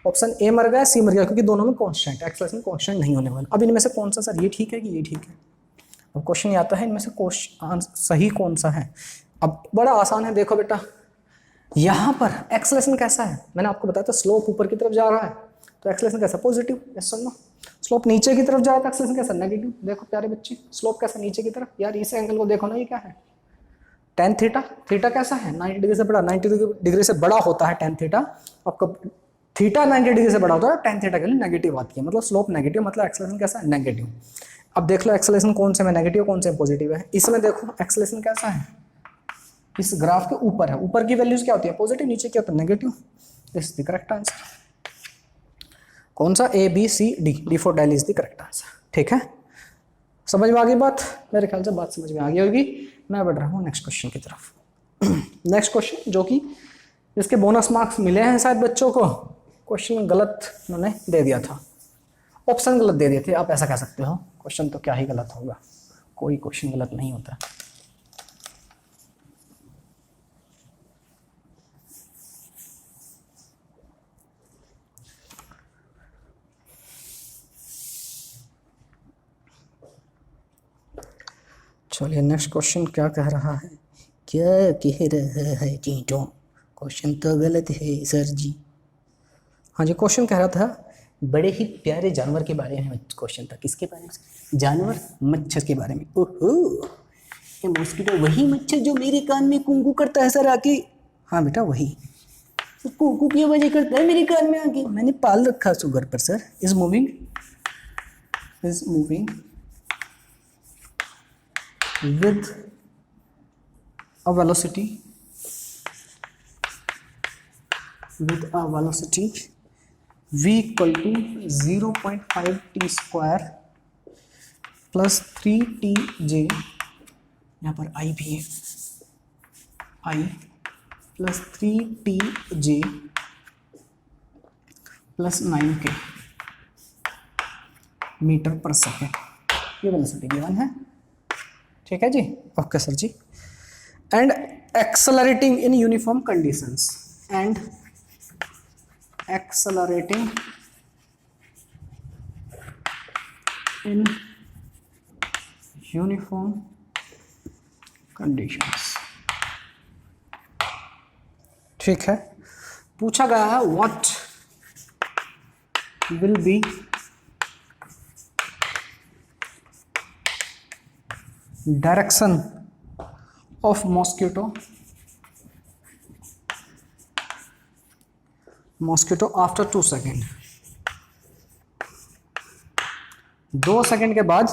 ऑप्शन ए मर गया, सी मर गया, क्योंकि दोनों में कांस्टेंट, एक्सेलरेशन कांस्टेंट नहीं होने वाला। अब इनमें से कौन सा सर ये ठीक है कि ये ठीक है? अब क्वेश्चन ये आता है इनमें से सही कौन सा है। अब बड़ा आसान है, देखो बेटा, यहाँ पर एक्सेलरेशन कैसा है, मैंने आपको बताया था स्लोप ऊपर की तरफ जा रहा है, तो एक्सेलरेशन कैसा? पॉजिटिव। यस और नो? स्लोप नीचे की तरफ जा रहा है तो एक्सेलरेशन कैसा? नेगेटिव। देखो प्यारे बच्चे, स्लोप कैसा? नीचे की तरफ। यार इस एंगल को देखो ना, ये क्या है? tan theta. थीटा कैसा है? 90 डिग्री से बड़ा, 90 डिग्री से बड़ा होता है tan थीटा। आपका थीटा 90 डिग्री से बड़ा होता है, tan थीटा के लिए नेगेटिव आती है, मतलब स्लोप नेगेटिव, मतलब एक्सेलरेशन कैसा है? नेगेटिव। अब देख लो एक्सेलरेशन कौन से में नेगेटिव, कौन से में पॉजिटिव है। इसमें देखो एक्सेलरेशन कैसा है, इस ग्राफ के ऊपर है, ऊपर की वैल्यूज क्या होती है? पॉजिटिव, नीचे क्या होता है? Negative. This is the correct answer. कौन सा? A B C D, D for Delhi is the correct answer. ठीक है, समझ में आ गई बात? मेरे ख्याल से बात समझ में आ गई होगी। मैं बढ़ रहा हूँ नेक्स्ट क्वेश्चन की तरफ। नेक्स्ट क्वेश्चन जो कि जिसके बोनस मार्क्स मिले हैं शायद बच्चों को, क्वेश्चन गलत उन्होंने दे दिया था, ऑप्शन गलत दे दिए थे, आप ऐसा कह सकते हो। क्वेश्चन तो क्या ही गलत होगा, कोई क्वेश्चन गलत नहीं होता। चलिए नेक्स्ट क्वेश्चन क्या कह रहा है? क्या कह रहा है चीटों? क्वेश्चन तो गलत है सर जी। हाँ जी, क्वेश्चन कह रहा था बड़े ही प्यारे जानवर के बारे में क्वेश्चन था। किसके बारे में? जानवर, मच्छर के बारे में। ओहो, ये मॉस्किटो वही मच्छर जो मेरे कान में कुंकू करता है सर आके? हाँ बेटा वही। कुंकू की वजह करता है मेरे कान में आके? मैंने पाल रखा सुगर पर sir. Is moving, is moving. with a velocity v equal to 0.5 t square plus 3tj, यहाँ पर i भी है, i plus 3tj plus 9k metre per second, ये वेलोसिटी गिवन है। ठीक है जी, ओके सर जी। And accelerating in uniform conditions, and accelerating in uniform conditions. ठीक है, पूछा गया है what will be direction of mosquito after 2 second. 2 second के बाद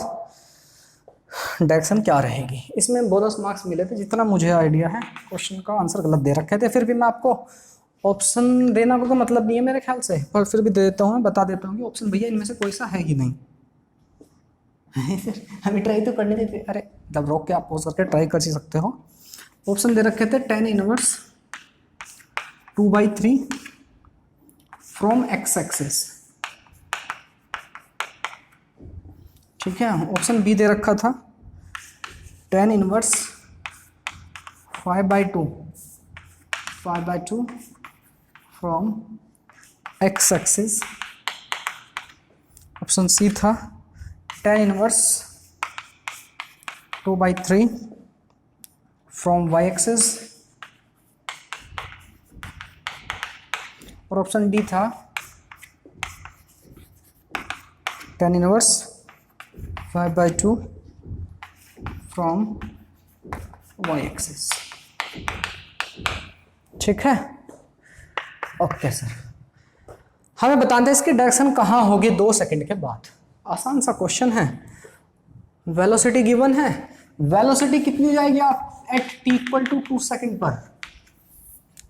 डायरेक्शन क्या रहेगी। इसमें बोनस मार्क्स मिले थे, जितना मुझे आइडिया है। क्वेश्चन का आंसर गलत दे रखे थे, फिर भी मैं आपको ऑप्शन देना को मतलब नहीं है मेरे ख्याल से, पर फिर भी दे देता हूँ, बता देता हूँ कि ऑप्शन भैया इनमें से कोई सा है ही नहीं। हमें ट्राई तो करने देते, अरे जब रोक के आप पॉज करके ट्राई कर ही सकते हो। ऑप्शन दे रखे थे tan inverse 2/3 from x axis. ठीक है, ऑप्शन बी दे रखा था tan inverse 5/2 from x axis. Option C था tan inverse 2/3 from y axis, और ऑप्शन डी था tan inverse 5/2 from y axis. ठीक है, ओके सर। हमें बताते हैं इसकी डायरेक्शन कहाँ होगी 2 सेकंड के बाद। आसान सा क्वेश्चन है, वेलोसिटी गिवन है, वेलोसिटी कितनी हो जाएगी आप at t equal to 2 second पर।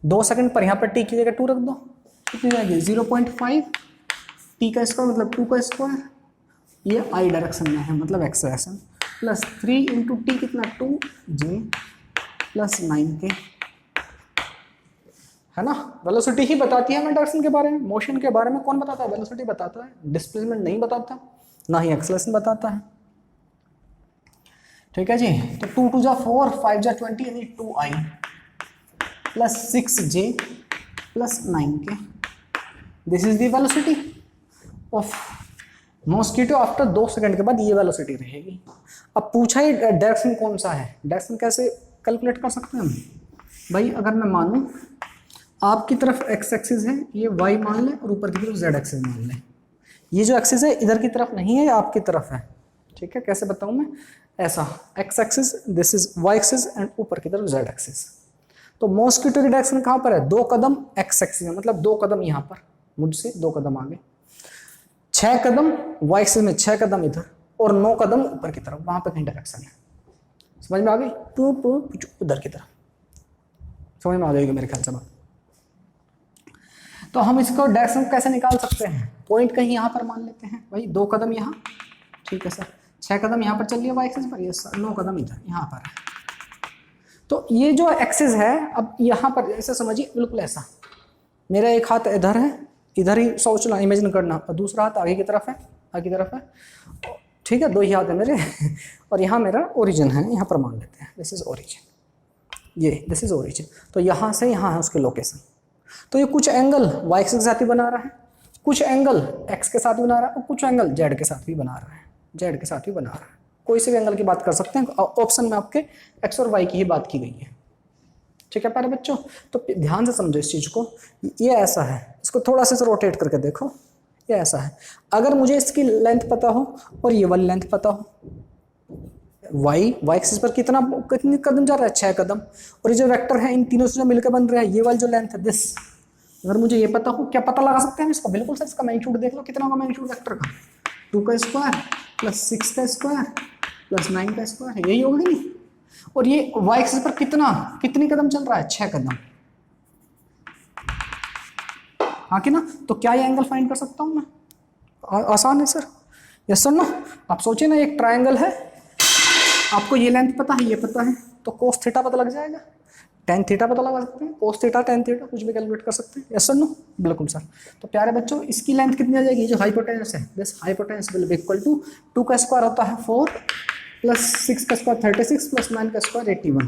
2 सेकंड पर यहाँ पर t की जगह 2 रख दो, कितनी जाएगी 0.5 t का स्क्वायर मतलब 2 का स्क्वायर, ये i डायरेक्शन में है मतलब x direction, plus 3 into T कितना 2j प्लस 9k, है ना। वेलोसिटी ही बताती है हमें डायरेक्शन के बारे में। मोशन के बारे में कौन बताता है, वेलोसिटी बताता है, डिस्प्लेसमेंट नहीं बताता, ना ही एक्सेलरेशन बताता है। ठीक है जी, तो 2 2 जा 4 5 जा 20 यानी 2i plus 6j plus 9k, this is the velocity of mosquito after 2 second के बाद, ये वेलोसिटी रहेगी। अब पूछा ही डायरेक्शन कौन सा है, डायरेक्शन कैसे कैलकुलेट कर सकते हैं हम भाई। अगर मैं मानूं आपकी तरफ x एक्सिस है, ये y मान लें, और ऊपर की तरफ z एक्सिस मान लें। ये जो एक्सिस है इधर की तरफ नहीं है, ये आपकी तरफ है। ठीक है, कैसे बताऊं मैं, ऐसा x axis, this is y axis, and ऊपर की तरफ z एक्सिस। तो मॉस्किटो की डायरेक्शन कहाँ पर है, 2 कदम x एक्सिस में, मतलब 2 कदम यहाँ पर मुझसे 2 कदम आगे, 6 कदम y एक्सिस में, 6 कदम इधर, और 9 कदम ऊपर की तरफ, वहां पर कहीं डायरेक्शन है। समझ में आ गई, तो उधर की तरफ समझ में आ जाएगी मेरे ख्याल से बात। तो हम इसको डायरेक्शन कैसे निकाल सकते हैं, पॉइंट कहीं यहाँ पर मान लेते हैं भाई, 2 कदम यहाँ, ठीक है सर, 6 कदम यहाँ पर चल रही है वाई एक्सिस पर, ये 9 कदम इधर यहाँ पर है। तो ये जो एक्सिस है, अब यहाँ पर ऐसे समझिए बिल्कुल ऐसा, मेरा एक हाथ इधर है, इधर ही सोचना, इमेजिन करना, और दूसरा हाथ आगे की तरफ है, आगे की तरफ है, ठीक है, 2 ही हाथ है मेरे और यहाँ मेरा ओरिजिन है, यहाँ पर मान लेते हैं दिस इज ओरिजिन, ये दिस इज ओरिजिन। तो यहाँ से यहाँ है उसके लोकेशन। तो ये कुछ एंगल y एक्सिस के साथ भी बना रहा है, कुछ एंगल x के साथ भी बना रहा है, और कुछ एंगल z के साथ भी बना रहा है, z के साथ भी बना रहा है। कोई से भी एंगल की बात कर सकते हैं, ऑप्शन में आपके x और y की ही बात की गई है। ठीक है प्यारे बच्चों, तो ध्यान से समझो इस चीज़ को। ये ऐसा है, इसको थोड़ा सा रोटेट करके देखो, ये ऐसा है। अगर मुझे इसकी लेंथ पता हो और ये वाली लेंथ पता हो, y एक्सिस पर कितनी कदम जा रहा है, 6 कदम, और ये जो वेक्टर है इन तीनों से जो मिलकर बन रहा है, ये वाली जो लेंथ है दिस, अगर मुझे ये पता हो, क्या पता लगा सकते हैं इसका, बिल्कुल सर, इसका मैग्नीट्यूड देख लो, कितना होगा मैग्नीट्यूड वेक्टर का, 2 का स्क्वायर प्लस 6 का स्क्वायर प्लस 9 का स्क्वायर, यही होगा कि नहीं। और ये y एक्सिस पर कितनी कदम चल रहा है, 6 कदम, हाँ कि ना। तो क्या ये एंगल फाइंड कर सकता हूँ मैं, आसान है सर, यस सर नो। आप सोचिए ना, एक ट्रायंगल है, आपको ये लेंथ पता है, ये पता है, तो कोस थीटा पता लग जाएगा, टेन थीटा पता लगा सकते हैं, कोस थीटा टेन थीटा कुछ भी कैलकुलेट कर सकते हैं, यस सर नो, बिल्कुल सर। तो प्यारे बच्चों, इसकी लेंथ कितनी आ जाएगी, जो हाइपोटेनस है, this hypotenuse will be equal to 2 का स्क्वायर होता है 4 प्लस 6 का स्क्वायर 36 प्लस 9 का स्क्वायर 81,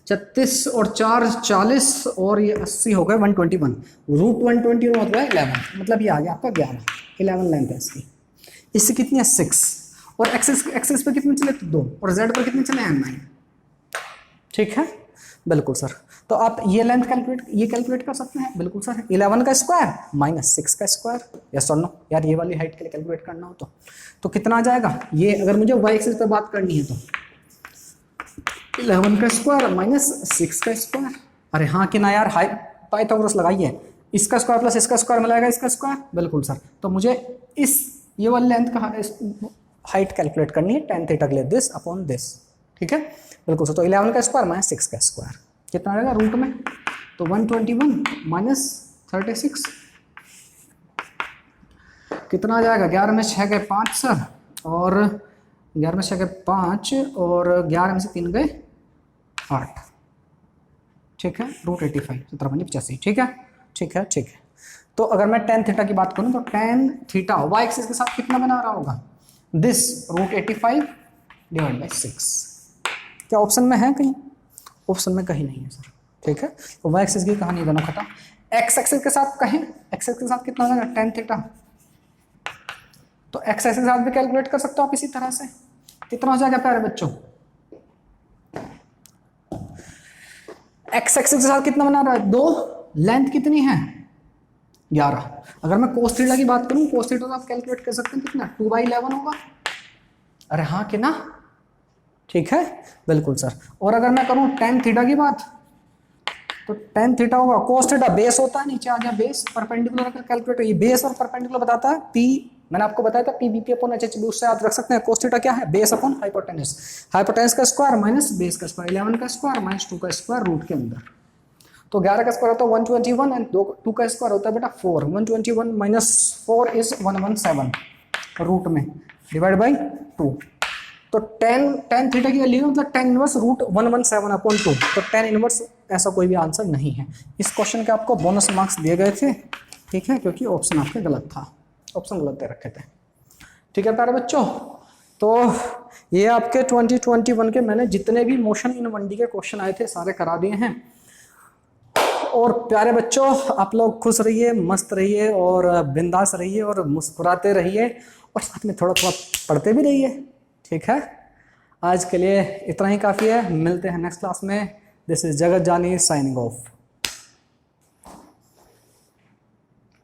36 और 4 40 और ये 80 हो गए 121, रूट 121 होता है 11, मतलब ये आ गया आपका 11 लेंथ है इसकी। इससे कितनी है 6, और एक्सेस पे कितने चले 2, और जेड पर कितने चले हैं 9, ठीक है, बिल्कुल सर। तो आप ये लेंथ कैलकुलेट कर सकते हैं, बिल्कुल सर। 11 का स्क्वायर माइनस 6 का स्क्वायर, यस और नो यार, ये वाली हाइट के लिए कैलकुलेट करना हो तो कितना आ जाएगा, ये अगर मुझे y एक्सिस पे बात करनी है तो 11 का स्क्वायर माइनस 6 का स्क्वायर, अरे हाँ कि ना यार, पाइथागोरस लगाइए, इसका स्क्वायर प्लस इसका स्क्वायर मिलाएगा इसका स्क्वायर, बिल्कुल सर। तो मुझे ये वाली लेंथ का हाइट कैलकुलेट करनी है tan थीटा के लिए, दिस अपॉन दिस, ठीक है, बिल्कुल सर। तो 11 का स्क्वायर माइनस 6 का स्क्वायर कितना आएगा रूट में, तो 121 माइनस 36 कितना आ जाएगा, 11 में 6 गए 5 सर, और 11 में 6 गए 5 और 11 में से 3 गए 8, ठीक है, रूट 85 17 ठीक है, ठीक है, ठीक है। तो अगर मैं tan थीटा की बात करूं तो tan थीटा y एक्सिस के साथ कितना बना रहा होगा, दिस रूट 85 डिवाइड बाई 6, क्या ऑप्शन में है कहीं, ऑप्शन में कहीं नहीं है सर, ठीक है। तो y एक्सिस की कहानी दोनों खत्म। x एक्सिस के साथ कहीं, x एक्सिस के साथ कितना होगा tan थीटा, तो x एक्सिस के साथ भी कैलकुलेट कर सकते हो आप इसी तरह से, कितना हो जाएगा प्यारे बच्चों, x एक्सिस के साथ कितना बना रहा है 2, लेंथ कितनी है 11। अगर मैं cos थीटा की बात करूं, cos थीटा तो आप कैलकुलेट कर सकते हैं कितना 2/11 होगा, अरे हाँ कि ना, ठीक है, बिल्कुल सर। और अगर मैं करूं tan थीटा की बात, तो tan थीटा होगा cos थीटा, बेस होता है नीचे आ गया बेस, परपेंडिकुलर का कैलकुलेटर, ये बेस और परपेंडिकुलर बताता है p, मैंने आपको बताया था p bp अपॉन hh, उससे आप रख सकते हैं। cos थीटा क्या है, बेस अपॉन हाइपोटेनस, हाइपोटेनस का स्क्वायर माइनस बेस का स्क्वायर, 11 का स्क्वायर माइनस 2 का स्क्वायर रूट के अंदर, तो 11 का स्क्वायर होता है 121 एंड 2 का स्क्वायर होता है बेटा 4, 121 माइनस 4 इज 117 रूट में डिवाइड बाई 2, तो tan थीटा की वैल्यू मतलब tan इनवर्स रूट 117 अपॉन 2, तो tan इनवर्स ऐसा कोई भी आंसर नहीं है। इस क्वेश्चन के आपको बोनस मार्क्स दिए गए थे, ठीक है, क्योंकि ऑप्शन आपके गलत था, ऑप्शन गलत दे रखे थे, ठीक है प्यारे बच्चों। तो ये आपके 2021 के मैंने जितने भी मोशन इन 1D के क्वेश्चन आए थे सारे करा दिए हैं। और प्यारे बच्चों, आप लोग खुश रहिए, मस्त रहिए और बिंदास रहिए और मुस्कुराते रहिए, और साथ में थोड़ा थोड़ा पढ़ते भी रहिए, ठीक है। आज के लिए इतना ही काफ़ी है, मिलते हैं नेक्स्ट क्लास में। दिस इज जगत जानी साइनिंग ऑफ।